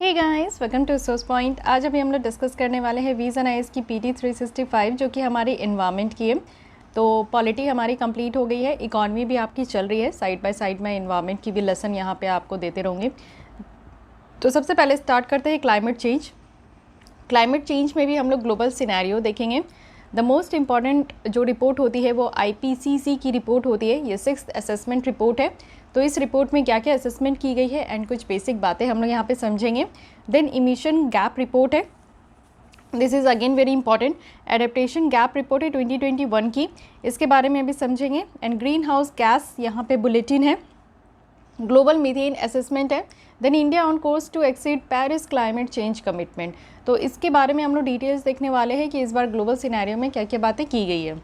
Hey guys, welcome to source point. आज अभी हम लोग डिस्कस करने वाले हैं विजन आईएएस की पीटी 365 जो कि हमारी इन्वायरमेंट की है। तो पॉलिटी हमारी कंप्लीट हो गई है, इकॉनमी भी आपकी चल रही है, साइड बाय साइड में इन्वायरमेंट की भी लेसन यहाँ पे आपको देते रहूँगी। तो सबसे पहले स्टार्ट करते हैं क्लाइमेट चेंज। क्लाइमेट चेंज में भी हम लोग ग्लोबल सिनेरियो देखेंगे। द मोस्ट इम्पॉर्टेंट जो रिपोर्ट होती है वो आईपीसीसी की रिपोर्ट होती है। ये 6th असेसमेंट रिपोर्ट है। तो इस रिपोर्ट में क्या क्या असेसमेंट की गई है एंड कुछ बेसिक बातें हम लोग यहाँ पे समझेंगे। देन इमिशन गैप रिपोर्ट है, this is again very important. Adaptation gap report है 2021 की, इसके बारे में भी समझेंगे। एंड ग्रीन हाउस गैस यहाँ पे बुलेटिन है। ग्लोबल मीथेन असेसमेंट है। Then India on course to exceed Paris climate change commitment. तो इसके बारे में हम लोग डिटेल्स देखने वाले हैं कि इस बार ग्लोबल सिनेरियो में क्या क्या बातें की गई है।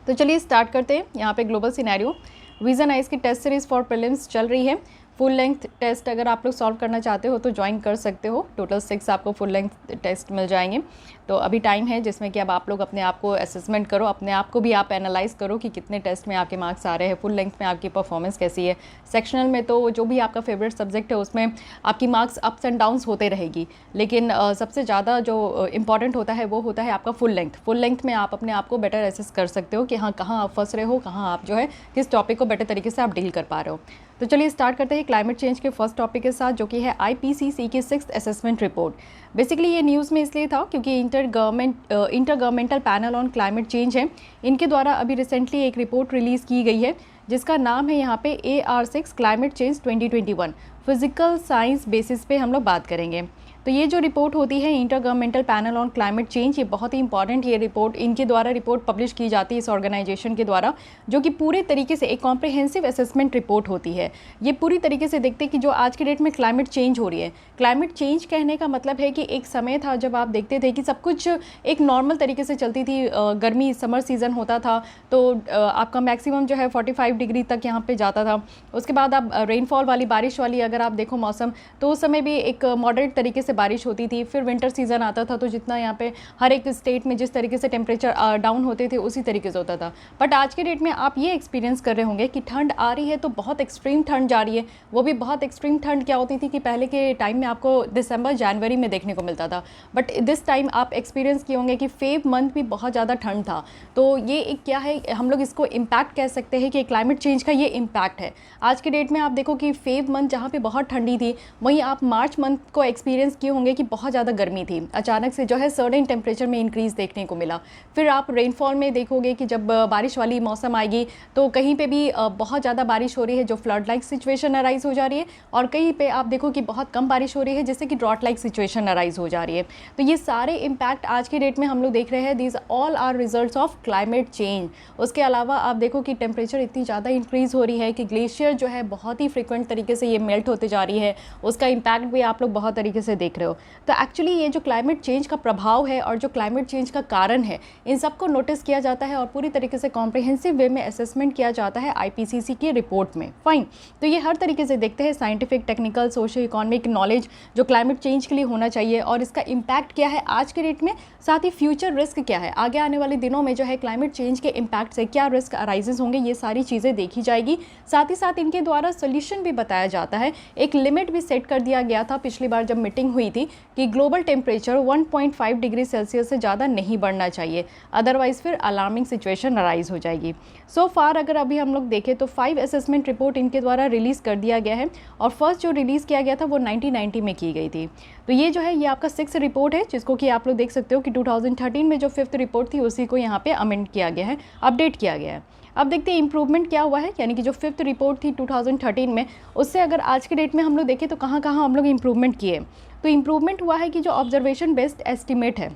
तो चलिए स्टार्ट करते हैं। यहाँ पे ग्लोबल सिनेरियो विजन आईएएस की टेस्ट सीरीज़ फॉर प्रीलिम्स चल रही है। फुल लेंथ टेस्ट अगर आप लोग सॉल्व करना चाहते हो तो ज्वाइन कर सकते हो। टोटल 6 आपको फुल लेंथ टेस्ट मिल जाएंगे। तो अभी टाइम है जिसमें कि अब आप लोग अपने आप को असेसमेंट करो, अपने आप को भी आप एनालाइज करो कि कितने टेस्ट में आपके मार्क्स आ रहे हैं, फुल लेंथ में आपकी परफॉर्मेंस कैसी है। सेक्शनल में तो जो भी आपका फेवरेट सब्जेक्ट है उसमें आपकी मार्क्स अप्स एंड डाउन्स होते रहेगी, लेकिन सबसे ज़्यादा जो इंपॉर्टेंट होता है वो होता है आपका फुल लेंथ। फुल लेंथ में आप अपने आप को बेटर एसेस कर सकते हो कि हाँ कहाँ आप फंस रहे हो, कहाँ आप जो है किस टॉपिक को बेटर तरीके से आप डील कर पा रहे हो। तो चलिए स्टार्ट करते हैं क्लाइमेट चेंज के फर्स्ट टॉपिक के साथ, जो कि है आईपीसीसी की 6th असेसमेंट रिपोर्ट। बेसिकली ये न्यूज़ में इसलिए था क्योंकि inter governmental panel on climate change है, इनके द्वारा अभी रिसेंटली एक रिपोर्ट रिलीज़ की गई है जिसका नाम है यहाँ पे AR6 climate change 2021। Physical science basis पे हम लोग बात करेंगे। तो ये जो रिपोर्ट होती है inter governmental panel on climate change, ये बहुत ही इंपॉर्टेंट ये रिपोर्ट इनके द्वारा रिपोर्ट पब्लिश की जाती है इस ऑर्गेनाइजेशन के द्वारा, जो कि पूरे तरीके से एक कॉम्प्रिहेंसिव असेसमेंट रिपोर्ट होती है। ये पूरी तरीके से देखते हैं कि जो आज के डेट में क्लाइमेट चेंज हो रही है। क्लाइमेट चेंज कहने का मतलब है कि एक समय था जब आप देखते थे कि सब कुछ एक नॉर्मल तरीके से चलती थी। गर्मी समर सीज़न होता था तो आपका मैक्सिमम जो है 45 डिग्री तक यहाँ पे जाता था। उसके बाद आप रेनफॉल वाली बारिश वाली अगर आप देखो मौसम, तो उस समय भी एक मॉडरेट तरीके से बारिश होती थी। फिर विंटर सीजन आता था तो जितना यहाँ पे हर एक स्टेट में जिस तरीके से टेम्परेचर डाउन होते थे उसी तरीके से होता था। बट आज के डेट में आप ये एक्सपीरियंस कर रहे होंगे कि ठंड आ रही है तो बहुत एक्सट्रीम ठंड जा रही है। वो भी बहुत एक्सट्रीम ठंड क्या होती थी कि पहले के टाइम में आपको दिसंबर जनवरी में देखने को मिलता था, बट दिस टाइम आप एक्सपीरियंस किए होंगे कि फेब मंथ भी बहुत ज़्यादा ठंड था। तो ये एक क्या है, हम लोग इसको इम्पैक्ट कह सकते हैं कि क्लाइमेट चेंज का ये इम्पैक्ट है। आज के डेट में आप देखो कि फेब मंथ जहाँ पे बहुत ठंडी थी, वहीं आप मार्च मंथ को एक्सपीरियंस किए होंगे कि बहुत ज़्यादा गर्मी थी। अचानक से जो है सर्टेन टेम्परेचर में इंक्रीज़ देखने को मिला। फिर आप रेनफॉल में देखोगे कि जब बारिश वाली मौसम आएगी तो कहीं पे भी बहुत ज़्यादा बारिश हो रही है जो फ्लड लाइक सिचुएशन अराइज हो जा रही है, और कहीं पे आप देखो कि बहुत कम बारिश हो रही है जिससे कि ड्रॉट लाइक सिचुएशन अराइज हो जा रही है। तो ये सारे इम्पैक्ट आज की डेट में हम लोग देख रहे हैं। These all are results of climate change. उसके अलावा आप देखो कि टेम्परेचर इतनी ज़्यादा इंक्रीज़ हो रही है कि ग्लेशियर जो है बहुत ही फ्रिक्वेंट तरीके से ये मेल्ट होते जा रही है। उसका इम्पैक्ट भी आप लोग बहुत तरीके से देख रहे हो। तो एक्चुअली ये जो क्लाइमेट चेंज का प्रभाव है और जो क्लाइमेट चेंज का कारण है, इन सबको नोटिस किया जाता है और पूरी तरीके से कॉम्प्रिहेंसिव वे में असेसमेंट किया जाता है आईपीसीसी की रिपोर्ट में। फाइन, तो ये हर तरीके से देखते हैं scientific, technical, social economic knowledge जो क्लाइमेट चेंज के लिए होना चाहिए और इसका इम्पैक्ट क्या है आज के डेट में, साथ ही फ्यूचर रिस्क क्या है, आगे आने वाले दिनों में जो है क्लाइमेट चेंज के इम्पैक्ट से क्या रिस्क अराइजेस होंगे, ये सारी चीज़ें देखी जाएगी। साथ ही साथ इनके द्वारा सोल्यूशन भी बताया जाता है। एक लिमिट भी सेट कर दिया गया था पिछली बार जब मीटिंग हुई थी कि ग्लोबल टेम्परेचर 1.5 डिग्री सेल्सियस से ज़्यादा नहीं बढ़ना चाहिए, अदरवाइज फिर अलार्मिंग सिचुएशन अराइज हो जाएगी। सो फार अगर अभी हम लोग देखें तो 5 असेसमेंट रिपोर्ट इनके द्वारा रिलीज़ कर दिया गया है और फर्स्ट जो रिलीज़ किया गया था वो 1990 में की गई थी। तो ये जो है ये आपका 6th रिपोर्ट है, जिसको कि आप लोग देख सकते हो कि 2013 में जो 5th रिपोर्ट थी उसी को यहाँ पे अमेंड किया गया है, अपडेट किया गया है। अब देखते हैं इंप्रूवमेंट क्या हुआ है, यानी कि जो 5th रिपोर्ट थी 2013 में, उससे अगर आज के डेट में हम लोग देखें तो कहाँ कहाँ हम लोग इंप्रूवमेंट किए। तो इंप्रूवमेंट हुआ है कि जो ऑब्जर्वेशन बेस्ड एस्टिमेट है,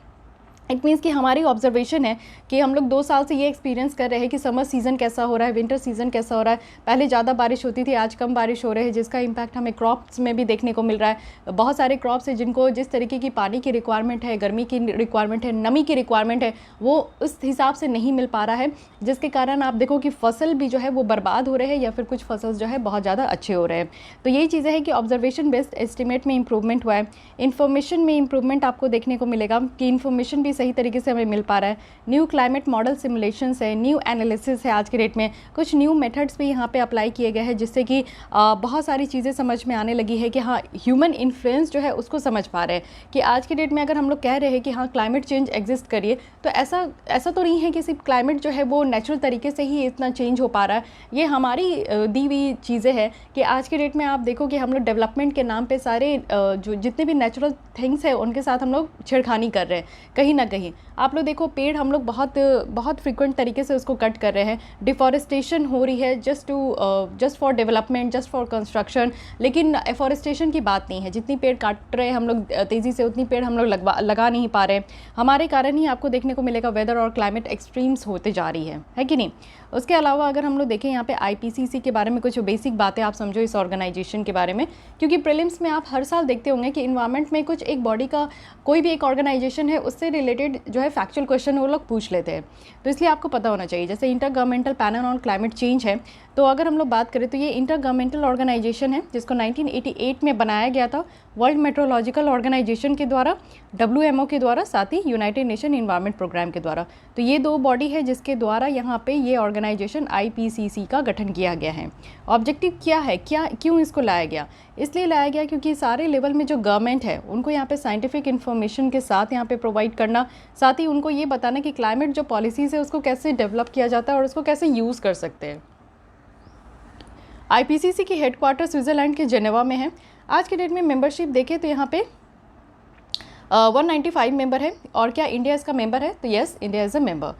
इट मीन्स कि हमारी ऑब्जर्वेशन है कि हम लोग 2 साल से ये एक्सपीरियंस कर रहे हैं कि समर सीज़न कैसा हो रहा है, विंटर सीज़न कैसा हो रहा है। पहले ज़्यादा बारिश होती थी, आज कम बारिश हो रही है, जिसका इम्पैक्ट हमें क्रॉप्स में भी देखने को मिल रहा है। बहुत सारे क्रॉप्स हैं जिनको जिस तरीके की पानी की रिक्वायरमेंट है, गर्मी की रिक्वायरमेंट है, नमी की रिक्वायरमेंट है, वो उस हिसाब से नहीं मिल पा रहा है, जिसके कारण आप देखो कि फसल भी जो है वो बर्बाद हो रहे हैं या फिर कुछ फसल जो है बहुत ज़्यादा अच्छे हो रहे हैं। तो यही चीज़ें हैं कि ऑब्जर्वेशन बेस्ड एस्टिमेट में इंप्रूवमेंट हुआ है। इन्फॉर्मेशन में इंप्रूवमेंट आपको देखने को मिलेगा कि इन्फॉर्मेशन भी सही तरीके से हमें मिल पा रहा है। न्यू क्लाइमेट मॉडल सिमुलेशंस है, न्यू एनालिसिस है आज के डेट में, कुछ न्यू मेथड्स भी यहाँ पे अप्लाई किए गए हैं, जिससे कि बहुत सारी चीज़ें समझ में आने लगी है कि हाँ ह्यूमन इन्फ्लुएंस जो है उसको समझ पा रहे हैं कि आज के डेट में अगर हम लोग कह रहे हैं कि हाँ क्लाइमेट चेंज एग्जिस्ट करिए, तो ऐसा तो नहीं है कि सिर्फ क्लाइमेट जो है वो नेचुरल तरीके से ही इतना चेंज हो पा रहा है। ये हमारी दी हुई चीज़ें हैं कि आज के डेट में आप देखो कि हम लोग डेवलपमेंट के नाम पे सारे जो जितने भी नेचुरल थिंग्स है उनके साथ हम लोग छेड़खानी कर रहे हैं कहीं ना कहीं। आप लोग देखो पेड़ हम लोग बहुत फ्रिक्वेंट तरीके से उसको कट कर रहे हैं, डिफॉरेस्टेशन हो रही है just for development, just for construction, लेकिन एफॉरेस्टेशन की बात नहीं है। जितनी पेड़ काट रहे हैं हम लोग तेज़ी से, उतनी पेड़ हम लोग लगा नहीं पा रहे। हमारे कारण ही आपको देखने को मिलेगा वेदर और क्लाइमेट एक्सट्रीम्स होते जा रही है कि नहीं। उसके अलावा अगर हम लोग देखें यहाँ पे IPCC के बारे में कुछ बेसिक बातें आप समझो इस ऑर्गेनाइजेशन के बारे में, क्योंकि प्रीलिम्स में आप हर साल देखते होंगे कि इन्वायरमेंट में कुछ एक बॉडी का कोई भी एक ऑर्गेनाइजेशन है उससे रिलेटेड जो है फैक्चुअल क्वेश्चन वो लोग पूछ लेते हैं, तो इसलिए आपको पता होना चाहिए। जैसे inter governmental panel on climate change है, तो अगर हम लोग बात करें तो ये इंटर गवर्नमेंटल ऑर्गेनाइजेशन है जिसको 1988 में बनाया गया था वर्ल्ड मेट्रोलॉजिकल ऑर्गेनाइजेशन के द्वारा, WMO के द्वारा, साथ ही यूनाइटेड नेशन इन्वायरमेंट प्रोग्राम के द्वारा। तो ये दो बॉडी है जिसके द्वारा यहाँ पे ये ऑर्गेनाइजेशन IPCC का गठन किया गया है। ऑब्जेक्टिव क्या है, क्यों इसको लाया गया? इसलिए लाया गया क्योंकि सारे लेवल में जो गवर्नमेंट है उनको यहाँ पे साइंटिफिक इन्फॉर्मेशन के साथ यहाँ पे प्रोवाइड करना, साथ ही उनको ये बताना कि क्लाइमेट जो पॉलिसीज़ है उसको कैसे डेवलप किया जाता है और उसको कैसे यूज़ कर सकते हैं। IPCC की हेडक्वार्टर स्विट्ज़रलैंड के जेनेवा में है। आज के डेट में मेंबरशिप देखें तो यहाँ पे 195 मेंबर है। और क्या इंडिया इसका मेंबर है? तो yes, India is a member.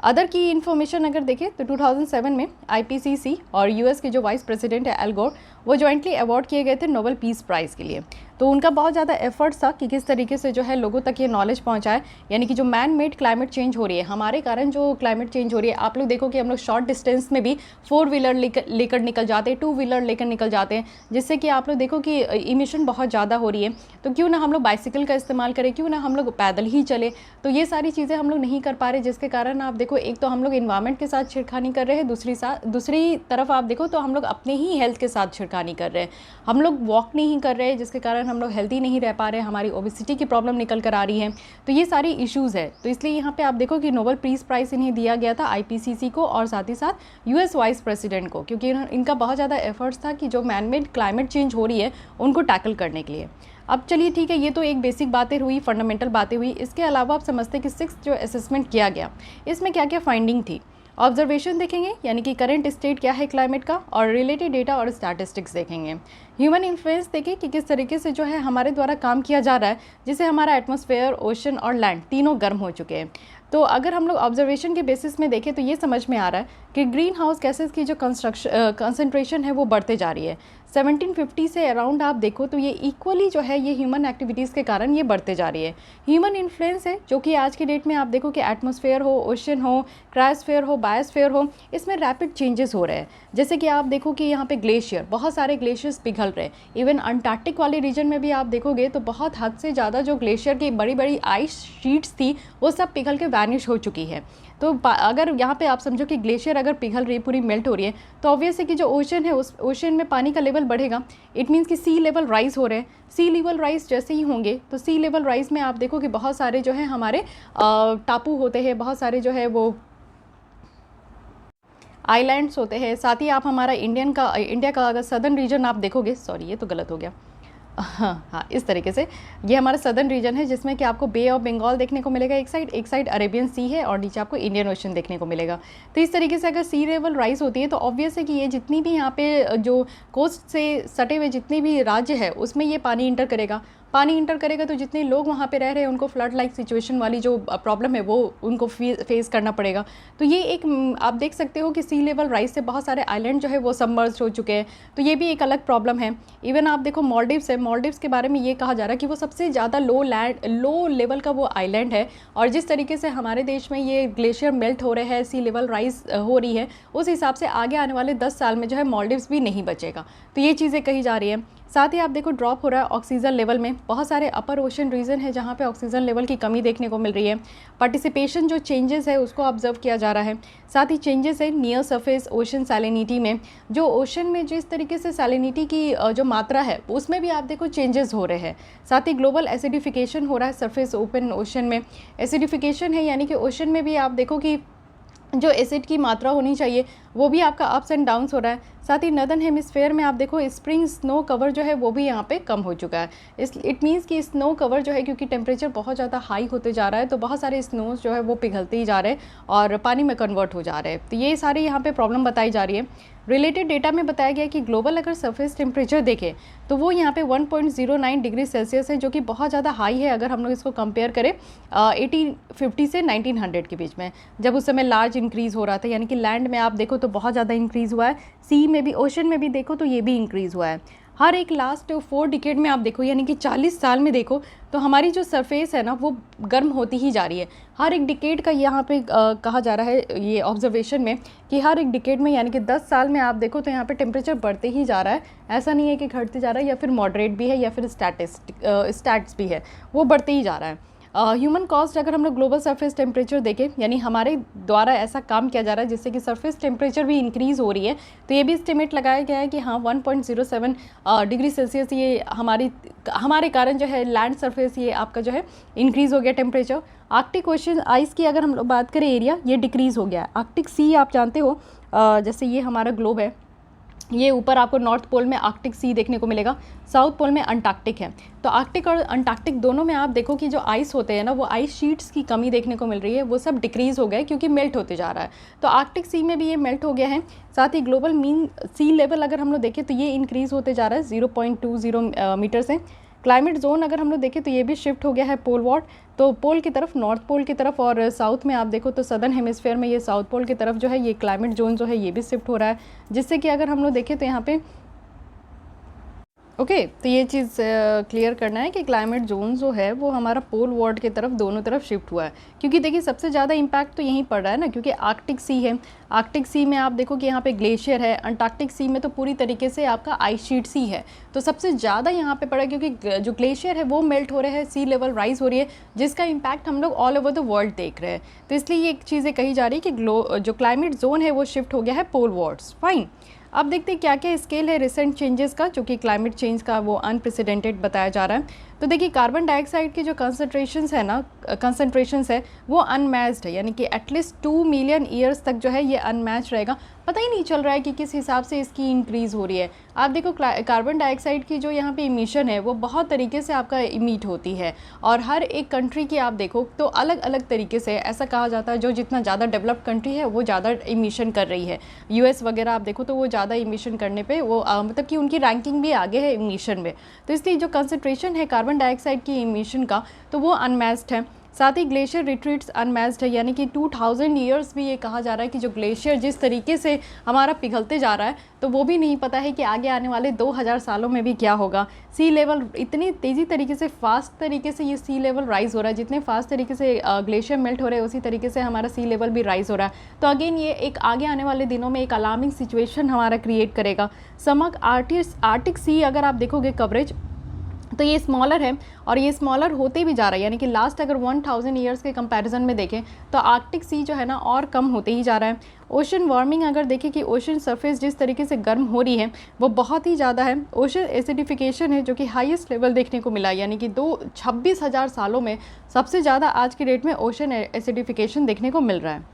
Other की इन्फॉर्मेशन अगर देखें तो 2007 में IPCC और US के जो वाइस प्रेसिडेंट है एल गोर, वो जॉइंटली अवार्ड किए गए थे नोबेल पीस प्राइज़ के लिए। तो उनका बहुत ज़्यादा एफर्ट्स था कि किस तरीके से जो है लोगों तक ये नॉलेज पहुंचाए, यानी कि जो मैन मेड क्लाइमेट चेंज हो रही है, हमारे कारण जो क्लाइमेट चेंज हो रही है। आप लोग देखो कि हम लोग शॉर्ट डिस्टेंस में भी 4 व्हीलर लेकर निकल जाते हैं, 2 व्हीलर लेकर निकल जाते हैं, जिससे कि आप लोग देखो कि इमिशन बहुत ज़्यादा हो रही है। तो क्यों ना हम लोग बाइसिकल का इस्तेमाल करें, क्यों ना हम लोग पैदल ही चले। तो ये सारी चीज़ें हम लोग नहीं कर पा रहे, जिसके कारण आप देखो एक तो हम लोग इन्वायरमेंट के साथ छिड़खानी कर रहे हैं, दूसरी तरफ आप देखो तो हम लोग अपने ही हेल्थ के साथ छिड़खानी कर रहे हैं। हम लोग वॉक नहीं कर रहे हैं, जिसके कारण हम लोग हेल्दी नहीं रह पा रहे हैं, हमारी ओबेसिटी की प्रॉब्लम निकल कर आ रही है। तो ये सारी इश्यूज़ है। तो इसलिए यहाँ पे आप देखो कि नोबेल पीस प्राइज़ इन्हें दिया गया था IPCC को और साथ ही साथ US वाइस प्रेसिडेंट को, क्योंकि इनका बहुत ज़्यादा एफर्ट्स था कि जो मैनमेड क्लाइमेट चेंज हो रही है उनको टैकल करने के लिए। अब चलिए ठीक है, ये तो एक बेसिक बातें हुई, फंडामेंटल बातें हुई। इसके अलावा आप समझते हैं कि 6th जो असेसमेंट किया गया, इसमें क्या क्या फाइंडिंग थी। ऑब्जर्वेशन देखेंगे, यानी कि करंट स्टेट क्या है क्लाइमेट का, और रिलेटेड डेटा और स्टैटिस्टिक्स देखेंगे। ह्यूमन इन्फ्लुएंस देखें कि किस तरीके से जो है हमारे द्वारा काम किया जा रहा है, जिससे हमारा एटमॉस्फेयर, ओशन और लैंड तीनों गर्म हो चुके हैं। तो अगर हम लोग ऑब्जर्वेशन के बेसिस में देखें तो ये समझ में आ रहा है कि ग्रीन हाउस गैसेस की जो कंसंट्रेशन है वो बढ़ते जा रही है। 1750 से अराउंड आप देखो तो ये इक्वली जो है ये ह्यूमन एक्टिविटीज़ के कारण ये बढ़ते जा रही है। ह्यूमन इन्फ्लुएंस है जो कि आज की डेट में आप देखो कि एटमॉस्फेयर हो, ओशन हो, क्रायोस्फेयर हो, बायोस्फेयर हो, इसमें रैपिड चेंजेस हो रहे हैं। जैसे कि आप देखो कि यहाँ पे ग्लेशियर, बहुत सारे ग्लेशियर्स पिघल रहे हैं। इवन अंटार्कटिक वाले रीजन में भी आप देखोगे तो बहुत हद से ज़्यादा जो ग्लेशियर की बड़ी बड़ी आइस शीट्स थी वो सब पिघल के वैनिश हो चुकी है। तो अगर यहाँ पे आप समझो कि ग्लेशियर अगर पिघल रही है, पूरी मेल्ट हो रही है, तो ऑब्वियस है कि जो ओशन है उस ओशन में पानी का लेवल बढ़ेगा। इट मीन्स कि सी लेवल राइज हो रहे हैं। सी लेवल राइज जैसे ही होंगे तो सी लेवल राइज में आप देखो कि बहुत सारे जो है हमारे टापू होते हैं, बहुत सारे जो है वो आइलैंड्स होते हैं। साथ ही आप हमारा इंडिया का अगर सदर्न रीजन आप देखोगे, सॉरी ये तो गलत हो गया, हाँ इस तरीके से ये हमारा सदर्न रीजन है, जिसमें कि आपको बे ऑफ बंगाल देखने को मिलेगा एक साइड अरेबियन सी है और नीचे आपको इंडियन ओशन देखने को मिलेगा। तो इस तरीके से अगर सी लेवल राइज होती है तो ऑब्वियस है कि ये जितनी भी यहाँ पे जो कोस्ट से सटे हुए जितने भी राज्य है उसमें ये पानी इंटर करेगा। तो जितने लोग वहाँ पे रह रहे हैं उनको फ्लड लाइक सिचुएशन वाली जो प्रॉब्लम है वो उनको फेस करना पड़ेगा। तो ये एक आप देख सकते हो कि सी लेवल राइज से बहुत सारे आइलैंड जो है वो सबमर्ज हो चुके हैं। तो ये भी एक अलग प्रॉब्लम है। इवन आप देखो मॉलडीव्स है, मॉलडीव्स के बारे में ये कहा जा रहा है कि वो सबसे ज़्यादा लो लेवल का वो आइलैंड है। और जिस तरीके से हमारे देश में ये ग्लेशियर मेल्ट हो रहे हैं, सी लेवल राइज हो रही है, उस हिसाब से आगे आने वाले 10 साल में जो है मॉलडीव्स भी नहीं बचेगा। तो ये चीज़ें कही जा रही है। साथ ही आप देखो ड्रॉप हो रहा है ऑक्सीजन लेवल में, बहुत सारे अपर ओशन रीजन है जहाँ पे ऑक्सीजन लेवल की कमी देखने को मिल रही है। पार्टिसिपेशन जो चेंजेस है उसको ऑब्जर्व किया जा रहा है। साथ ही चेंजेस है नियर सरफेस ओशन सैलिनिटी में, जो ओशन में जिस तरीके से सैलिनिटी की जो मात्रा है उसमें भी आप देखो चेंजेस हो रहे हैं। साथ ही ग्लोबल एसिडिफिकेशन हो रहा है सरफेस ओपन ओशन में। एसिडिफिकेशन है यानी कि ओशन में भी आप देखो कि जो एसिड की मात्रा होनी चाहिए वो भी आपका अप्स एंड डाउन्स हो रहा है। साथ ही नदर्न हेमिस्फेयर में आप देखो स्प्रिंग स्नो कवर जो है वो भी यहाँ पे कम हो चुका है। इट मीन्स कि स्नो कवर जो है, क्योंकि टेम्परेचर बहुत ज़्यादा हाई होते जा रहा है तो बहुत सारे स्नोज जो है वो पिघलते ही जा रहे हैं और पानी में कन्वर्ट हो जा रहे हैं। तो ये सारी यहाँ पे प्रॉब्लम बताई जा रही है। रिलेटेड डेटा में बताया गया कि ग्लोबल अगर सरफेस टेम्परेचर देखें तो वो यहाँ पे 1.09 डिग्री सेल्सियस है, जो कि बहुत ज़्यादा हाई है अगर हम लोग इसको कंपेयर करें 1850 से 1900 के बीच में, जब उस समय लार्ज इंक्रीज़ हो रहा था। यानी कि लैंड में आप देखो तो बहुत ज़्यादा इंक्रीज़ हुआ है, सी में भी, ओशन में भी देखो तो ये भी इंक्रीज़ हुआ है। हर एक लास्ट 4 डिकेड में आप देखो यानी कि 40 साल में देखो तो हमारी जो सरफेस है ना वो गर्म होती ही जा रही है। हर एक डिकेड का यहाँ पे कहा जा रहा है ये ऑब्जर्वेशन में कि हर एक डिकेड में यानी कि 10 साल में आप देखो तो यहाँ पे टेम्परेचर बढ़ते ही जा रहा है। ऐसा नहीं है कि घटते जा रहा है या फिर मॉडरेट भी है या फिर स्टैट्स भी है, वो बढ़ते ही जा रहा है। ह्यूमन कॉस्ट अगर हम लोग ग्लोबल सरफेस टेम्परेचर देखें, यानी हमारे द्वारा ऐसा काम किया जा रहा है जिससे कि सरफेस टेम्परेचर भी इंक्रीज़ हो रही है, तो ये भी एस्टिमेट लगाया गया है कि हाँ 1.07 डिग्री सेल्सियस ये हमारे कारण जो है लैंड सरफेस ये आपका जो है इंक्रीज़ हो गया टेम्परेचर। आर्कटिक ओशन आइस की अगर हम लोग बात करें एरिया, ये डिक्रीज़ हो गया है। आर्कटिक सी आप जानते हो, जैसे ये हमारा ग्लोब है, ये ऊपर आपको नॉर्थ पोल में आर्कटिक सी देखने को मिलेगा, साउथ पोल में अंटार्कटिक है। तो आर्कटिक और अंटार्कटिक दोनों में आप देखो कि जो आइस होते हैं ना वो आइस शीट्स की कमी देखने को मिल रही है, वो सब डिक्रीज़ हो गए क्योंकि मेल्ट होते जा रहा है। तो आर्कटिक सी में भी ये मेल्ट हो गया है। साथ ही ग्लोबल मीन सी लेवल अगर हम लोग देखें तो ये इंक्रीज़ होते जा रहा है 0.20 मीटर से। क्लाइमेट जोन अगर हम लोग देखें तो ये भी शिफ्ट हो गया है पोल वार्ड, तो पोल की तरफ, नॉर्थ पोल की तरफ, और साउथ में आप देखो तो सदर्न हेमिस्फेयर में ये साउथ पोल की तरफ जो है ये क्लाइमेट जोन जो है ये भी शिफ्ट हो रहा है, जिससे कि अगर हम लोग देखें तो यहाँ पे ओके तो ये चीज़ क्लियर करना है कि क्लाइमेट जोन जो है वो हमारा पोल वार्ड की तरफ दोनों तरफ शिफ्ट हुआ है। क्योंकि देखिए सबसे ज़्यादा इम्पैक्ट तो यहीं पड़ रहा है ना, क्योंकि आर्कटिक सी है, आर्कटिक सी में आप देखो कि यहाँ पे ग्लेशियर है, अंटार्कटिक सी में तो पूरी तरीके से आपका आइस शीट सी है, तो सबसे ज़्यादा यहाँ पे पड़ा है क्योंकि जो ग्लेशियर है वो मेल्ट हो रहे हैं, सी लेवल राइज हो रही है, जिसका इम्पैक्ट हम लोग ऑल ओवर द वर्ल्ड देख रहे हैं। तो इसलिए ये चीज़ें कही जा रही है कि जो क्लाइमेट जोन है वो शिफ्ट हो गया है पोल वार्ड्स। फाइन, अब देखते हैं क्या क्या स्केल है रिसेंट चेंजेस का, जो कि क्लाइमेट चेंज का वो अनप्रेसिडेंटेड बताया जा रहा है। तो देखिए कार्बन डाइऑक्साइड की जो कंसनट्रेशंस है वो अनमैच्ड है, यानी कि एटलीस्ट 2 मिलियन ईयर्स तक जो है ये अनमैच रहेगा। पता ही नहीं चल रहा है कि किस हिसाब से इसकी इंक्रीज़ हो रही है। आप देखो कार्बन डाइऑक्साइड की जो यहाँ पे इमिशन है वो बहुत तरीके से आपका इमिट होती है, और हर एक कंट्री की आप देखो तो अलग अलग तरीके से, ऐसा कहा जाता है जो जितना ज़्यादा डेवलप्ड कंट्री है वो ज़्यादा इमिशन कर रही है। यूएस वगैरह आप देखो तो वो ज़्यादा इमिशन करने पे वो मतलब कि उनकी रैंकिंग भी आगे है इमिशन में। तो इसलिए जो कंसनट्रेशन है कार्बन डाइऑक्साइड की इमिशन का तो वो अनमैच्ड है। साथ ही ग्लेशियर रिट्रीट्स अनमैच्ड है, यानी कि 2000 ईयर्स भी ये कहा जा रहा है कि जो ग्लेशियर जिस तरीके से हमारा पिघलते जा रहा है तो वो भी नहीं पता है कि आगे आने वाले 2000 सालों में भी क्या होगा। सी लेवल इतनी तेज़ी तरीके से, फास्ट तरीके से ये सी लेवल राइज़ हो रहा है, जितने फास्ट तरीके से ग्लेशियर मेल्ट हो रहे हैं उसी तरीके से हमारा सी लेवल भी राइज़ हो रहा है। तो अगेन ये एक आगे आने वाले दिनों में एक अलार्मिंग सिचुएशन हमारा क्रिएट करेगा। समग्र आर्टिक सी अगर आप देखोगे कवरेज तो ये स्मॉलर है, और ये स्मॉलर होते भी जा रहा है, यानी कि लास्ट अगर 1000 ईयर्स के कंपैरिजन में देखें तो आर्कटिक सी जो है ना और कम होते ही जा रहा है। ओशन वार्मिंग अगर देखें कि ओशन सरफेस जिस तरीके से गर्म हो रही है वो बहुत ही ज़्यादा है। ओशन एसिडिफिकेशन है जो कि हाईएस्ट लेवल देखने को मिला, यानी कि 26,000 सालों में सबसे ज़्यादा आज की डेट में ओशन एसिडिफिकेशन देखने को मिल रहा है।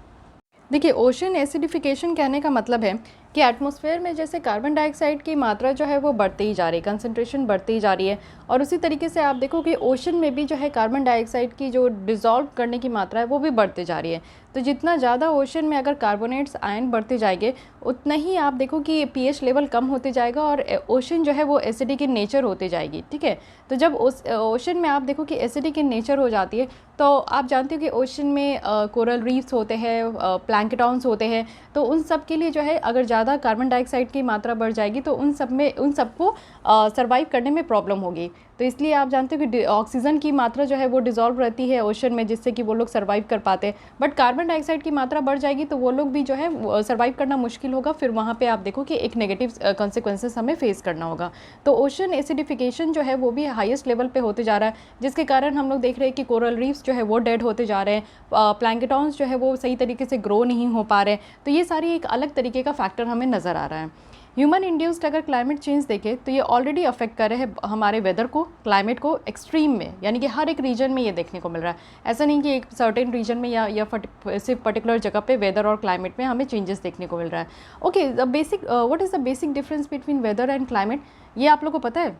देखिए ओशन एसिडिफिकेशन कहने का मतलब है कि एटमॉस्फेयर में जैसे कार्बन डाइऑक्साइड की मात्रा जो है वो बढ़ती ही जा रही है, कंसंट्रेशन बढ़ती ही जा रही है, और उसी तरीके से आप देखो कि ओशन में भी जो है कार्बन डाइऑक्साइड की जो डिज़ोल्व करने की मात्रा है वो भी बढ़ती जा रही है। तो जितना ज़्यादा ओशन में अगर कार्बोनेट्स आयन बढ़ते जाएंगे उतना ही आप देखो कि पीएच लेवल कम होते जाएगा और ओशन जो है वो एसिडिक इन नेचर होते जाएगी। ठीक है, तो जब ओशन में आप देखो कि एसिडिक इन नेचर हो जाती है तो आप जानते हो कि ओशन में कोरल रीफ्स होते हैं, प्लैंकटॉन्स होते हैं, तो उन सब के लिए जो है अगर ज़्यादा कार्बन डाइऑक्साइड की मात्रा बढ़ जाएगी तो उन सबको सर्वाइव करने में प्रॉब्लम होगी। तो इसलिए आप जानते हो कि ऑक्सीजन की मात्रा जो है वो डिजॉल्व रहती है ओशन में, जिससे कि वो लोग सर्वाइव कर पाते हैं। बट कार्बन डाइऑक्साइड की मात्रा बढ़ जाएगी तो वो लोग भी जो है सर्वाइव करना मुश्किल होगा, फिर वहाँ पे आप देखो कि एक नेगेटिव कॉन्सिक्वेंसेस हमें फेस करना होगा। तो ओशन एसिडिफिकेशन जो है वो भी हाईएस्ट लेवल पे होते जा रहा है, जिसके कारण हम लोग देख रहे हैं कि कोरल रीफ्स जो है वो डेड होते जा रहे हैं, प्लैंकटॉन्स जो है वो सही तरीके से ग्रो नहीं हो पा रहे हैं। तो ये सारी एक अलग तरीके का फैक्टर हमें नज़र आ रहा है। ह्यूमन इंड्यूस्ड अगर क्लाइमेट चेंज देखें तो ये ऑलरेडी अफेक्ट कर रहे हैं हमारे वेदर को, क्लाइमेट को एक्सट्रीम में, यानी कि हर एक रीजन में ये देखने को मिल रहा है। ऐसा नहीं कि एक सर्टेन रीजन में या सिर्फ पर्टिकुलर जगह पे वेदर और क्लाइमेट में हमें चेंजेस देखने को मिल रहा है। Okay, the basic what is the basic difference between weather and climate, ये आप लोग को पता है?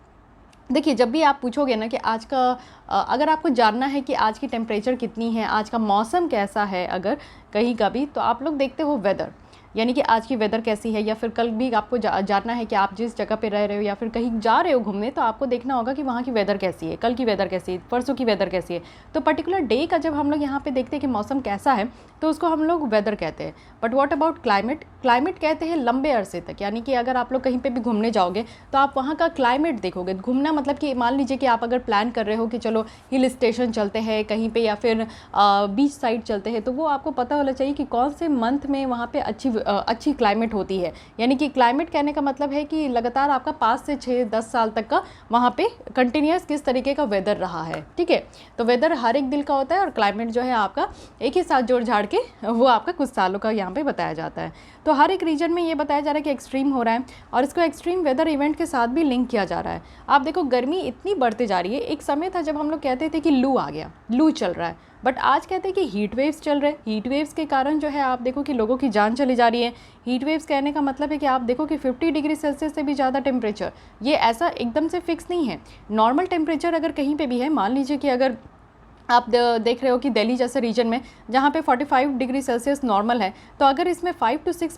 देखिए, जब भी आप पूछोगे ना कि आज का अगर आपको जानना है कि आज की टेम्परेचर कितनी है, आज का मौसम कैसा है अगर कहीं का भी, तो आप लोग देखते हो वेदर, यानी कि आज की वेदर कैसी है। या फिर कल भी आपको जानना है कि आप जिस जगह पे रह रहे हो या फिर कहीं जा रहे हो घूमने, तो आपको देखना होगा कि वहाँ की वेदर कैसी है, कल की वेदर कैसी है, परसों की वेदर कैसी है। तो पर्टिकुलर डे का जब हम लोग यहाँ पे देखते हैं कि मौसम कैसा है, तो उसको हम लोग वेदर कहते हैं। But what about climate? Climate कहते हैं लंबे अरसे तक, यानी कि अगर आप लोग कहीं पे भी घूमने जाओगे तो आप वहाँ का क्लाइमेट देखोगे। घूमना मतलब कि मान लीजिए कि आप अगर प्लान कर रहे हो कि चलो हिल स्टेशन चलते हैं कहीं पे या फिर बीच साइड चलते हैं, तो वो आपको पता होना चाहिए कि कौन से मंथ में वहाँ पे अच्छी क्लाइमेट होती है। यानी कि क्लाइमेट कहने का मतलब है कि लगातार आपका 5 से 6-10 साल तक का वहाँ पे कंटिन्यूस किस तरीके का वेदर रहा है, ठीक है। तो वेदर हर एक दिल का होता है और क्लाइमेट जो है आपका एक ही साथ जोड़ झाड़ के वो आपका कुछ सालों का यहाँ पे बताया जाता है। तो हर एक रीजन में ये बताया जा रहा है कि एक्सट्रीम हो रहा है और इसको एक्सट्रीम वेदर इवेंट के साथ भी लिंक किया जा रहा है। आप देखो गर्मी इतनी बढ़ती जा रही है, एक समय था जब हम लोग कहते थे कि लू आ गया, लू चल रहा है, बट आज कहते हैं कि हीट वेव्स चल रहे हैं। हीट वेव्स के कारण जो है आप देखो कि लोगों की जान चली जा रही है। हीट वेव्स कहने का मतलब है कि आप देखो कि 50 डिग्री सेल्सियस से भी ज़्यादा टेम्परेचर, ये ऐसा एकदम से फिक्स नहीं है। नॉर्मल टेम्परेचर अगर कहीं पे भी है, मान लीजिए कि अगर आप देख रहे हो कि दिल्ली जैसे रीजन में जहाँ पे 45 डिग्री सेल्सियस नॉर्मल है, तो अगर इसमें 5 to 6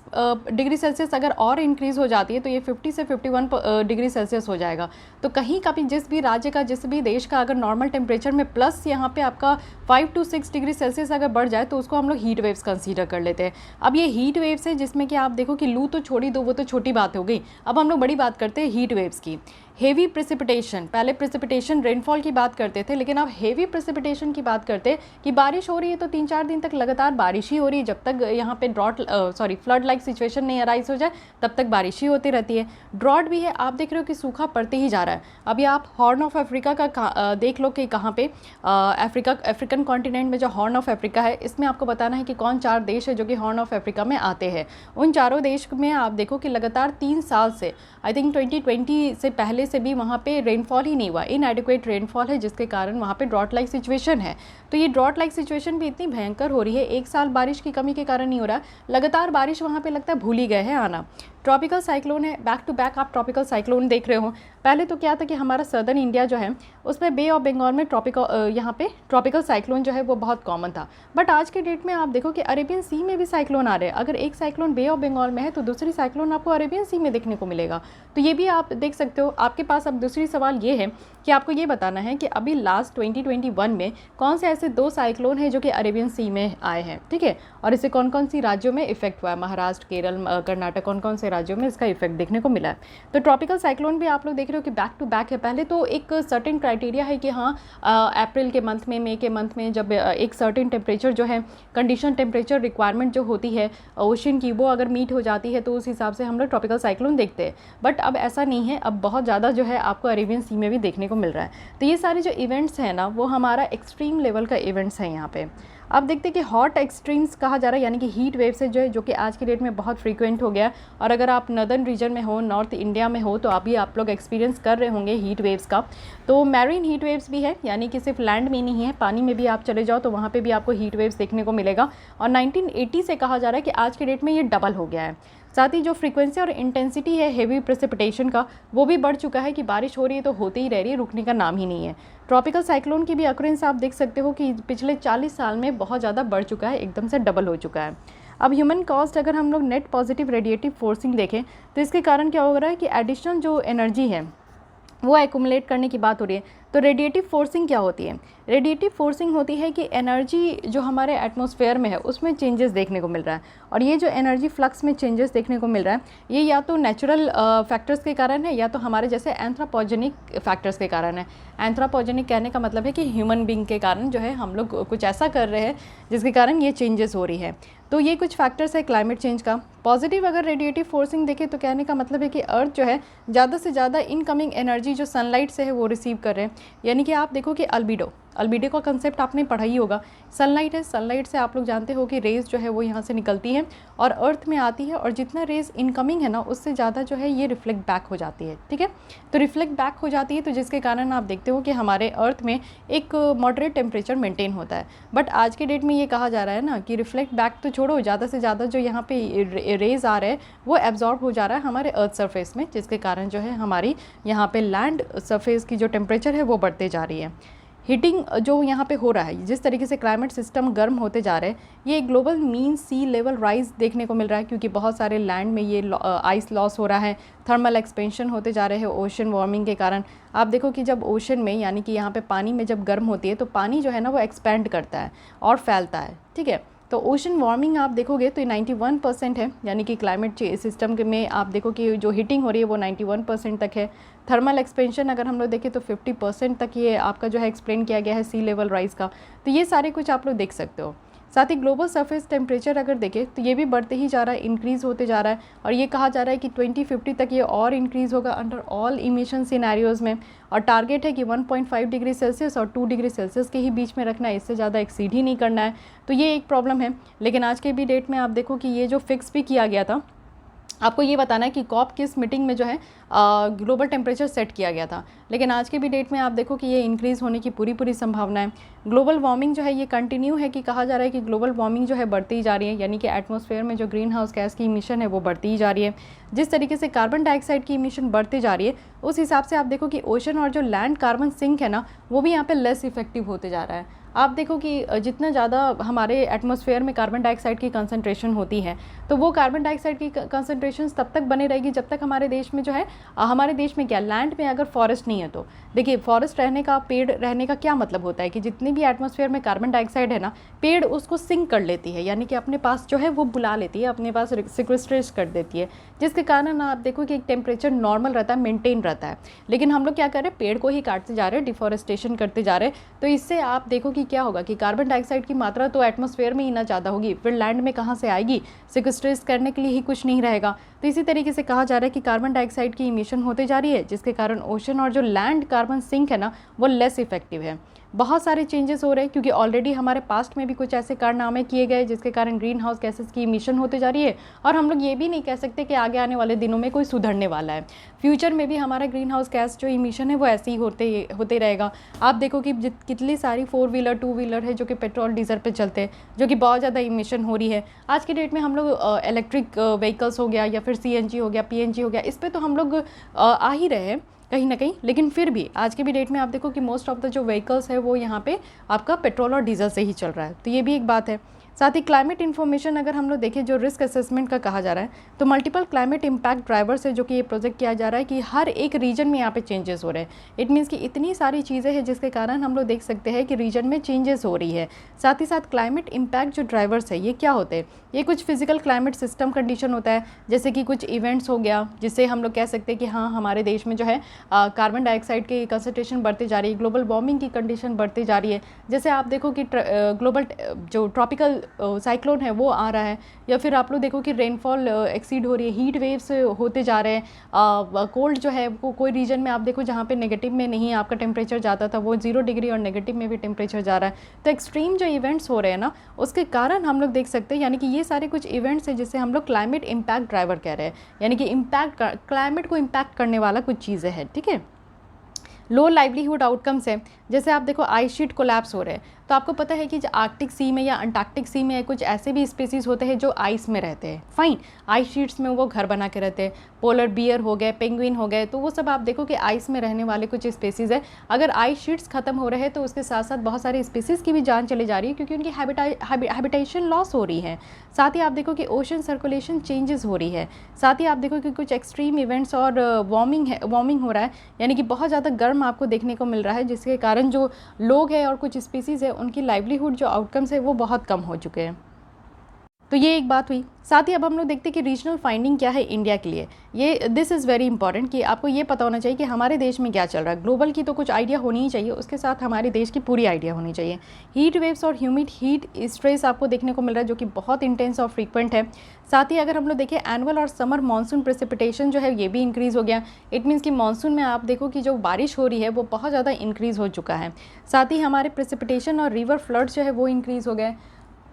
डिग्री सेल्सियस अगर और इंक्रीज़ हो जाती है तो ये 50 से 51 डिग्री सेल्सियस हो जाएगा। तो कहीं का भी जिस भी राज्य का, जिस भी देश का अगर नॉर्मल टेम्परेचर में प्लस यहाँ पे आपका 5 to 6 डिग्री सेल्सियस अगर बढ़ जाए तो उसको हम लोग हीट वेव्स कंसीडर कर लेते हैं। अब ये हीट वेव्स है जिसमें कि आप देखो कि लू तो छोड़ी दो, वो तो छोटी बात हो गई। अब हम लोग बड़ी बात करते हैं हीट वेव्स की। हेवी प्रेसिपिटेशन, पहले प्रेसिपिटेशन रेनफॉल की बात करते थे, लेकिन अब हेवी प्रेसिपिटेशन की बात करते हैं कि बारिश हो रही है तो 3-4 दिन तक लगातार बारिश ही हो रही है। जब तक यहाँ पे फ्लड लाइक सिचुएशन नहीं अराइज हो जाए तब तक बारिश ही होती रहती है। ड्रॉट भी है, आप देख रहे हो कि सूखा पड़ते ही जा रहा है। अभी आप हॉर्न ऑफ अफ्रीका का देख लो कि कहाँ पे अफ्रीकन कॉन्टिनेंट में जो हॉर्न ऑफ अफ्रीका है, इसमें आपको बताना है कि कौन 4 देश है जो कि हॉर्न ऑफ अफ्रीका में आते हैं। उन चारों देश में आप देखो कि लगातार 3 साल से, आई थिंक 2020 से पहले से भी वहाँ पे रेनफॉल ही नहीं हुआ, इनएडिक्वेट रेनफॉल है, जिसके कारण वहाँ पे ड्रॉट लाइक सिचुएशन है। तो ये ड्रॉट लाइक सिचुएशन भी इतनी भयंकर हो रही है, एक साल बारिश की कमी के कारण नहीं हो रहा, लगातार बारिश वहाँ पे लगता है भूल ही गए हैं आना। ट्रॉपिकल साइक्लोन है, बैक टू बैक आप ट्रॉपिकल साइक्लोन देख रहे हो। पहले तो क्या था कि हमारा सदर्न इंडिया जो है उसमें बे ऑफ बंगाल में यहाँ पे ट्रॉपिकल साइक्लोन जो है वो बहुत कॉमन था। बट आज के डेट में आप देखो कि अरेबियन सी में भी साइक्लोन आ रहे हैं। अगर एक साइक्लोन बे ऑफ बंगाल में है तो दूसरी साइक्लोन आपको अरेबियन सी में देखने को मिलेगा। तो ये भी आप देख सकते हो। आपके पास अब दूसरी सवाल ये है कि आपको ये बताना है कि अभी लास्ट 2021 में कौन से ऐसे 2 साइक्लोन हैं जो कि अरेबियन सी में आए हैं, ठीक है, और इसे कौन कौन सी राज्यों में इफेक्ट हुआ है, महाराष्ट्र, केरल, कर्नाटक, कौन कौन से राज्यों में इसका इफेक्ट देखने को मिला है। तो ट्रॉपिकल साइक्लोन भी आप लोग देख रहे हो कि बैक टू बैक है। पहले तो एक सर्टेन क्राइटेरिया है कि हाँ अप्रैल के मंथ में, मई के मंथ में जब एक सर्टेन टेम्परेचर जो है, कंडीशन टेम्परेचर रिक्वायरमेंट जो होती है ओशन की, वो अगर मीट हो जाती है तो उस हिसाब से हम लोग ट्रॉपिकल साइक्लोन देखते हैं। बट अब ऐसा नहीं है, अब बहुत ज़्यादा जो है आपको अरेबियन सी में भी देखने को मिल रहा है। तो ये सारे जो इवेंट्स हैं ना, वो हमारा एक्सट्रीम लेवल का इवेंट्स हैं यहाँ पे। अब देखते हैं कि हॉट एक्सट्रीम्स कहा जा रहा है, यानी कि हीट वेव से जो कि आज की डेट में बहुत फ्रीक्वेंट हो गया। और अगर आप नॉर्दर्न रीजन में हो, नॉर्थ इंडिया में हो, तो अभी आप लोग एक्सपीरियंस कर रहे होंगे हीट वेव्स का। तो मैरीन हीट वेव्स भी है, यानी कि सिर्फ लैंड में नहीं है, पानी में भी आप चले जाओ तो वहाँ पे भी आपको हीट वेव्स देखने को मिलेगा। और 1980 से कहा जा रहा है कि आज के डेट में ये डबल हो गया है। साथ ही जो फ्रीक्वेंसी और इंटेंसिटी है हेवी प्रेसिपिटेशन का, वो भी बढ़ चुका है कि बारिश हो रही है तो होती ही रह रही है, रुकने का नाम ही नहीं है। ट्रॉपिकल साइक्लोन की भी अक्रेंस आप देख सकते हो कि पिछले 40 साल में बहुत ज़्यादा बढ़ चुका है, एकदम से डबल हो चुका है। अब ह्यूमन कॉस्ट, अगर हम लोग नेट पॉजिटिव रेडिएटिव फोर्सिंग देखें तो इसके कारण क्या हो रहा है कि एडिशनल जो एनर्जी है वो एक्यूमुलेट करने की बात हो रही है। तो रेडिएटिव फोर्सिंग क्या होती है? रेडिएटिव फोर्सिंग होती है कि एनर्जी जो हमारे एटमॉस्फेयर में है उसमें चेंजेस देखने को मिल रहा है, और ये जो एनर्जी फ्लक्स में चेंजेस देखने को मिल रहा है ये या तो नेचुरल फैक्टर्स के कारण है या तो हमारे जैसे एंथ्रोपोजेनिक फैक्टर्स के कारण है। एंथ्रोपोजेनिक कहने का मतलब है कि ह्यूमन बीइंग के कारण जो है हम लोग कुछ ऐसा कर रहे हैं जिसके कारण ये चेंजेस हो रही है। तो ये कुछ फैक्टर्स है क्लाइमेट चेंज का। पॉजिटिव अगर रेडिएटिव फोर्सिंग देखें तो कहने का मतलब है कि अर्थ जो है ज़्यादा से ज़्यादा इनकमिंग एनर्जी जो सनलाइट से है वो रिसीव कर रहे हैं। यानी कि आप देखो कि अल्बिडो का कंसेप्ट आपने पढ़ा ही होगा। सनलाइट है, सनलाइट से आप लोग जानते हो कि रेज़ जो है वो यहाँ से निकलती हैं और अर्थ में आती है, और जितना रेज़ इनकमिंग है ना उससे ज़्यादा जो है ये रिफ्लेक्ट बैक हो जाती है। ठीक है, तो रिफ्लेक्ट बैक हो जाती है, तो जिसके कारण आप देखते हो कि हमारे अर्थ में एक मॉडरेट टेम्परेचर मेंटेन होता है। बट आज के डेट में ये कहा जा रहा है ना कि रिफ्लेक्ट बैक तो छोड़ो, ज़्यादा से ज़्यादा जो यहाँ पे रेज़ आ रहे हैं वो एब्जॉर्ब हो जा रहा है हमारे अर्थ सरफेस में, जिसके कारण जो है हमारी यहाँ पे लैंड सरफेस की जो टेम्परेचर है वो बढ़ते जा रही है। हीटिंग जो यहाँ पे हो रहा है, जिस तरीके से क्लाइमेट सिस्टम गर्म होते जा रहे हैं, ये ग्लोबल मीन सी लेवल राइज देखने को मिल रहा है, क्योंकि बहुत सारे लैंड में ये आइस लॉस हो रहा है, थर्मल एक्सपेंशन होते जा रहे हैं ओशन वार्मिंग के कारण। आप देखो कि जब ओशन में यानी कि यहाँ पे पानी में जब गर्म होती है तो पानी जो है ना वो एक्सपैंड करता है और फैलता है। ठीक है, तो ओशन वार्मिंग आप देखोगे तो 91% है, यानी कि क्लाइमेट सिस्टम में आप देखो कि जो हीटिंग हो रही है वो 91% तक है। थर्मल एक्सपेंशन अगर हम लोग देखें तो 50% तक ये आपका जो है एक्सप्लेन किया गया है सी लेवल राइज का। तो ये सारे कुछ आप लोग देख सकते हो। साथ ही ग्लोबल सरफेस टेम्परेचर अगर देखें तो ये भी बढ़ते ही जा रहा है, इंक्रीज़ होते जा रहा है, और ये कहा जा रहा है कि 2050 तक ये और इंक्रीज़ होगा अंडर ऑल इमिशन सिनेरियोज़ में। और टारगेट है कि 1.5 डिग्री सेल्सियस और 2 डिग्री सेल्सियस के ही बीच में रखना है, इससे ज़्यादा एक्सीड ही नहीं करना है। तो ये एक प्रॉब्लम है। लेकिन आज के भी डेट में आप देखो कि ये जो फिक्स भी किया गया था, आपको ये बताना है कि कॉप किस मीटिंग में जो है ग्लोबल टेम्परेचर सेट किया गया था, लेकिन आज के भी डेट में आप देखो कि ये इंक्रीज़ होने की पूरी संभावना है। ग्लोबल वार्मिंग जो है ये कंटिन्यू है, कि कहा जा रहा है कि ग्लोबल वार्मिंग जो है बढ़ती ही जा रही है, यानी कि एटमॉस्फेयर में जो ग्रीन हाउस गैस की इमिशन है वो बढ़ती ही जा रही है। जिस तरीके से कार्बन डाइऑक्साइड की इमिशन बढ़ती जा रही है उस हिसाब से आप देखो कि ओशन और जो लैंड कार्बन सिंक है ना वो भी यहाँ पे लेस इफेक्टिव होते जा रहा है। आप देखो कि जितना ज़्यादा हमारे एटमॉस्फेयर में कार्बन डाइऑक्साइड की कंसंट्रेशन होती है तो वो कार्बन डाइऑक्साइड की कंसंट्रेशन तब तक बनी रहेगी जब तक हमारे देश में जो है हमारे देश में क्या लैंड में अगर फॉरेस्ट नहीं है। तो देखिए फॉरेस्ट रहने का, पेड़ रहने का क्या मतलब होता है कि जितनी भी एटमॉस्फेयर में कार्बन डाइऑक्साइड है ना, पेड़ उसको सिंक कर लेती है, यानी कि अपने पास जो है वो बुला लेती है, अपने पास सिक्वेस्ट्रेट कर देती है, जिसके कारण आप देखो कि एक टेम्परेचर नॉर्मल रहता है, मेंटेन रहता है। लेकिन हम लोग क्या कर रहे हैं, पेड़ को ही काटते जा रहे हैं, डिफॉरेस्टेशन करते जा रहे हैं। तो इससे आप देखो कि क्या होगा कि कार्बन डाइऑक्साइड की मात्रा तो एटमॉस्फेयर में ही ना ज़्यादा होगी, फिर लैंड में कहाँ से आएगी, सिक्वेस्ट्रेट करने के लिए ही कुछ नहीं रहेगा। तो इसी तरीके से कहा जा रहा है कि कार्बन डाइऑक्साइड की इमिशन होते जा रही है, जिसके कारण ओशन और जो लैंड कार्बन सिंक है ना वो लेस इफेक्टिव है। बहुत सारे चेंजेस हो रहे हैं, क्योंकि ऑलरेडी हमारे पास्ट में भी कुछ ऐसे कारनामे किए गए जिसके कारण ग्रीन हाउस गैसेस की इमिशन होते जा रही है, और हम लोग ये भी नहीं कह सकते कि आगे आने वाले दिनों में कोई सुधरने वाला है। फ्यूचर में भी हमारा ग्रीन हाउस गैस जो इमिशन है वो ऐसे ही होते रहेगा। आप देखो कि कितनी सारी 4 व्हीलर 2 व्हीलर है जो कि पेट्रोल डीजल पे चलते हैं, जो कि बहुत ज़्यादा इमिशन हो रही है। आज के डेट में हम लोग इलेक्ट्रिक व्हीकल्स हो गया या फिर CNG हो गया, PNG हो गया, इस पर तो हम लोग आ ही रहे हैं कहीं ना कहीं। लेकिन फिर भी आज के भी डेट में आप देखो कि मोस्ट ऑफ द जो व्हीकल्स है वो यहाँ पे आपका पेट्रोल और डीजल से ही चल रहा है। तो ये भी एक बात है। साथ ही क्लाइमेट इन्फॉर्मेशन अगर हम लोग देखें, जो रिस्क असेसमेंट का कहा जा रहा है, तो मल्टीपल क्लाइमेट इम्पैक्ट ड्राइवर से जो कि ये प्रोजेक्ट किया जा रहा है कि हर एक रीजन में यहाँ पे चेंजेस हो रहे हैं। इट मीन्स कि इतनी सारी चीज़ें हैं जिसके कारण हम लोग देख सकते हैं कि रीजन में चेंजेस हो रही है। साथ ही साथ क्लाइमेट इम्पैक्ट जो ड्राइवर्स है ये क्या होते हैं, ये कुछ फिजिकल क्लाइमेट सिस्टम कंडीशन होता है, जैसे कि कुछ इवेंट्स हो गया जिससे हम लोग कह सकते हैं कि हाँ हमारे देश में जो है कार्बन डाइऑक्साइड की कंसंट्रेशन बढ़ती जा रही है, ग्लोबल वार्मिंग की कंडीशन बढ़ती जा रही है। जैसे आप देखो कि ग्लोबल जो ट्रॉपिकल साइक्लोन है वो आ रहा है, या फिर आप लोग देखो कि रेनफॉल एक्सीड हो रही है, हीट वेव्स होते जा रहे हैं। कोल्ड जो है वो कोई रीजन में आप देखो जहाँ पे नेगेटिव में नहीं आपका टेम्परेचर जाता था वो 0 डिग्री और नेगेटिव में भी टेम्परेचर जा रहा है। तो एक्सट्रीम जो इवेंट्स हो रहे हैं ना उसके कारण हम लोग देख सकते हैं, यानी कि ये सारे कुछ इवेंट्स हैं जिसे हम लोग क्लाइमेट इम्पैक्ट ड्राइवर कह रहे हैं, यानी कि इम्पैक्ट क्लाइमेट को इम्पैक्ट करने वाला कुछ चीज़ें हैं। ठीक है, लो लाइवलीहुड आउटकम्स है। जैसे आप देखो आइस शीट कोलैप्स हो रहे हैं, तो आपको पता है कि आर्कटिक सी में या अंटार्कटिक सी में कुछ ऐसे भी स्पीसीज़ होते हैं जो आइस में रहते हैं, फाइन, आइस शीट्स में वो घर बना के रहते हैं। पोलर बियर हो गए, पेंगुइन हो गए, तो वो सब आप देखो कि आइस में रहने वाले कुछ स्पीसीज़ है। अगर आइस शीट्स खत्म हो रहे हैं तो उसके साथ साथ बहुत सारे स्पीसीज़ की भी जान चली जा रही है, क्योंकि उनकी हैबिटेशन लॉस हो रही है। साथ ही आप देखो कि ओशन सर्कुलेशन चेंजेस हो रही है। साथ ही आप देखो कि कुछ एक्सट्रीम इवेंट्स और वार्मिंग हो रहा है, यानी कि बहुत ज़्यादा गर्म आपको देखने को मिल रहा है, जिसके कारण जो लोग हैं और कुछ स्पीसीज़ है उनकी लाइवलीहुड जो आउटकम्स है वो बहुत कम हो चुके हैं। तो ये एक बात हुई। साथ ही अब हम लोग देखते हैं कि रीजनल फाइंडिंग क्या है इंडिया के लिए। ये दिस इज़ वेरी इंपॉर्टेंट कि आपको ये पता होना चाहिए कि हमारे देश में क्या चल रहा है। ग्लोबल की तो कुछ आइडिया होनी ही चाहिए, उसके साथ हमारे देश की पूरी आइडिया होनी चाहिए। हीट वेव्स और ह्यूमिड हीट स्ट्रेस आपको देखने को मिल रहा है, जो कि बहुत इंटेंस और फ्रीक्वेंट है। साथ ही अगर हम लोग देखें एनुअल और समर मानसून प्रेसिपिटेशन जो है ये भी इंक्रीज़ हो गया। इट मीन्स कि मानसून में आप देखो कि जो बारिश हो रही है वो बहुत ज़्यादा इंक्रीज़ हो चुका है। साथ ही हमारे प्रेसिपिटेशन और रिवर फ्लड्स जो है वो इंक्रीज़ हो गए।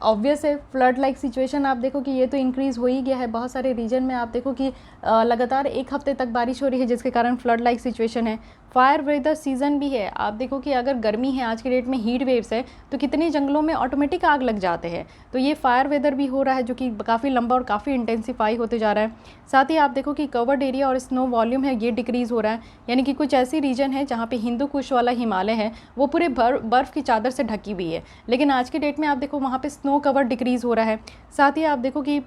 ऑब्वियस है, फ्लड लाइक सिचुएशन आप देखो कि ये तो इंक्रीज़ हो ही गया है। बहुत सारे रीजन में आप देखो कि लगातार एक हफ्ते तक बारिश हो रही है, जिसके कारण फ्लड लाइक सिचुएशन है। फायर वेदर सीज़न भी है। आप देखो कि अगर गर्मी है, आज के डेट में हीट वेव्स है, तो कितने जंगलों में ऑटोमेटिक आग लग जाते हैं। तो ये फायर वेदर भी हो रहा है, जो कि काफ़ी लंबा और काफ़ी इंटेंसिफाई होते जा रहा है। साथ ही आप देखो कि कवर्ड एरिया और स्नो वॉल्यूम है ये डिक्रीज़ हो रहा है, यानी कि कुछ ऐसी रीजन है जहाँ पे हिंदू कुश वाला हिमालय है वो पूरे बर्फ़ की चादर से ढकी हुई है, लेकिन आज के डेट में आप देखो वहाँ पे स्नो कवर डिक्रीज़ हो रहा है। साथ ही आप देखो कि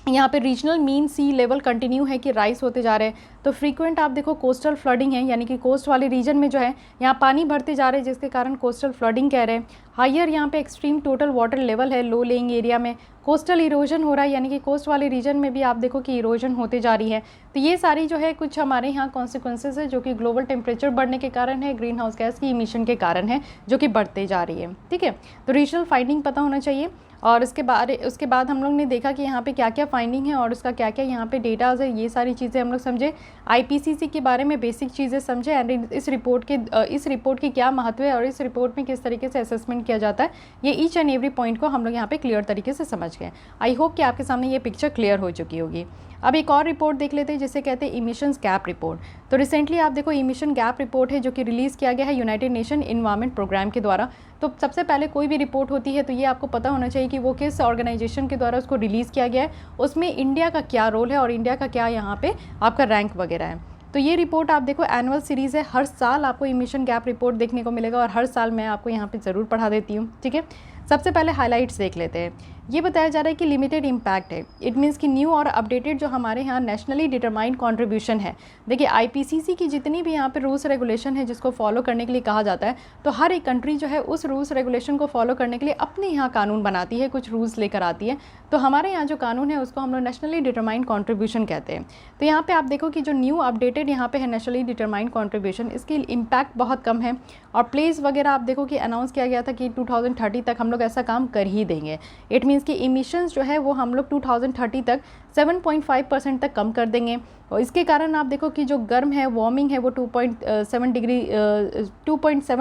यहाँ पे रीजनल मीन सी लेवल कंटिन्यू है कि राइज होते जा रहे हैं। तो फ्रीक्वेंट आप देखो कोस्टल फ्लडिंग है, यानी कि कोस्ट वाले रीजन में जो है यहाँ पानी भरते जा रहे हैं, जिसके कारण कोस्टल फ्लडिंग कह रहे हैं। हायर यहाँ पे एक्सट्रीम टोटल वाटर लेवल है लो लेइंग एरिया में। कोस्टल इरोजन हो रहा है, यानी कि कोस्ट वाले रीजन में भी आप देखो कि इरोजन होते जा रही है। तो ये सारी जो है कुछ हमारे यहाँ कॉन्सिक्वेंसेज है, जो कि ग्लोबल टेम्परेचर बढ़ने के कारण है, ग्रीन हाउस गैस की इमिशन के कारण है, जो कि बढ़ते जा रही है। ठीक है, तो रीजनल फाइंडिंग पता होना चाहिए। और उसके बाद हम लोग ने देखा कि यहाँ पे क्या क्या फाइंडिंग है और उसका क्या क्या यहाँ पे डेटाज है, ये सारी चीज़ें हम लोग समझे। आईपीसीसी के बारे में बेसिक चीज़ें समझे, एंड इस रिपोर्ट की क्या महत्व है और इस रिपोर्ट में किस तरीके से असेसमेंट किया जाता है, ये ईच एंड एवरी पॉइंट को हम लोग यहाँ पे क्लियर तरीके से समझ गए। आई होप कि आपके सामने ये पिक्चर क्लियर हो चुकी होगी। अब एक और रिपोर्ट देख लेते हैं जिसे कहते हैं इमिशंस गैप रिपोर्ट। तो रिसेंटली आप देखो इमिशन गैप रिपोर्ट है, जो कि रिलीज़ किया गया है यूनाइटेड नेशन इन्वायरमेंट प्रोग्राम के द्वारा। तो सबसे पहले कोई भी रिपोर्ट होती है तो ये आपको पता होना चाहिए कि वो किस ऑर्गेनाइजेशन के द्वारा उसको रिलीज़ किया गया है, उसमें इंडिया का क्या रोल है और इंडिया का क्या यहाँ पे आपका रैंक वगैरह है। तो ये रिपोर्ट आप देखो एनुअल सीरीज़ है, हर साल आपको इमिशन गैप रिपोर्ट देखने को मिलेगा और हर साल मैं आपको यहाँ पे ज़रूर पढ़ा देती हूँ। ठीक है, सबसे पहले हाइलाइट्स देख लेते हैं। ये बताया जा रहा है कि लिमिटेड इम्पैक्ट है। इट मीन्स कि न्यू और अपडेटेड जो हमारे यहाँ नेशनली डिटरमाइंड कंट्रीब्यूशन है। देखिए आईपीसीसी की जितनी भी यहाँ पे रूल्स रेगुलेशन है जिसको फॉलो करने के लिए कहा जाता है, तो हर एक कंट्री जो है उस रूल्स रेगुलेशन को फॉलो करने के लिए अपने यहाँ कानून बनाती है, कुछ रूल्स लेकर आती है। तो हमारे यहाँ जो कानून है उसको हम लोग नेशनली डिटरमाइंड कॉन्ट्रीब्यूशन कहते हैं। तो यहाँ पर आप देखो कि जो न्यू अपडेटेड यहाँ पे है नेशनली डिटरमाइंड कॉन्ट्रीब्यूशन, इसकी इम्पैक्ट बहुत कम है और प्लेस वगैरह आप देखो कि अनाउंस किया गया था कि 2030 तक हम लोग ऐसा काम कर ही देंगे। इट मीन्स कि इमिशंस जो है वो हम लोग 2030 तक 7.5% तक कम कर देंगे। और इसके कारण आप देखो कि जो गर्म है, वार्मिंग है, वो 2.7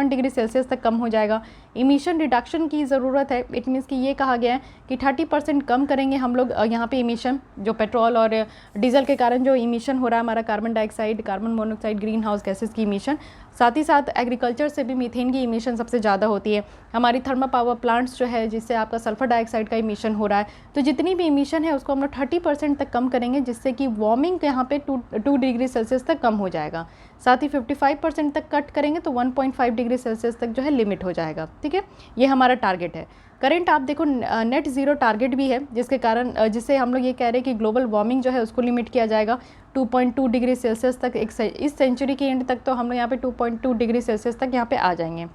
डिग्री सेल्सियस तक कम हो जाएगा। इमिशन रिडक्शन की ज़रूरत है। इट मीन्स कि ये कहा गया है कि 30% कम करेंगे हम लोग यहाँ पे इमिशन, जो पेट्रोल और डीजल के कारण जो इमिशन हो रहा है हमारा, carbon dioxide, carbon monoxide, green house gases की इमिशन। साथ ही साथ एग्रीकल्चर से भी मीथेन की इमिशन सबसे ज़्यादा होती है। हमारी थर्मल पावर प्लांट्स जो है जिससे आपका सल्फर डाइऑक्साइड का इमिशन हो रहा है, तो जितनी भी इमिशन है उसको हम लोग 30% तक कम करेंगे, जिससे कि वार्मिंग यहाँ पे 2 डिग्री सेल्सियस तक कम हो जाएगा। साथ ही 55% तक कट करेंगे तो 1.5 डिग्री सेल्सियस तक जो है लिमिट हो जाएगा। ठीक है, ये हमारा टारगेट है। करंट आप देखो नेट ज़ीरो टारगेट भी है, जिसके कारण जिससे हम लोग ये कह रहे हैं कि ग्लोबल वार्मिंग जो है उसको लिमिट किया जाएगा 2.2 डिग्री सेल्सियस तक। इस सेंचुरी के एंड तक तो हम लोग यहाँ पे 2.2 डिग्री सेल्सियस तक यहाँ पे आ जाएंगे।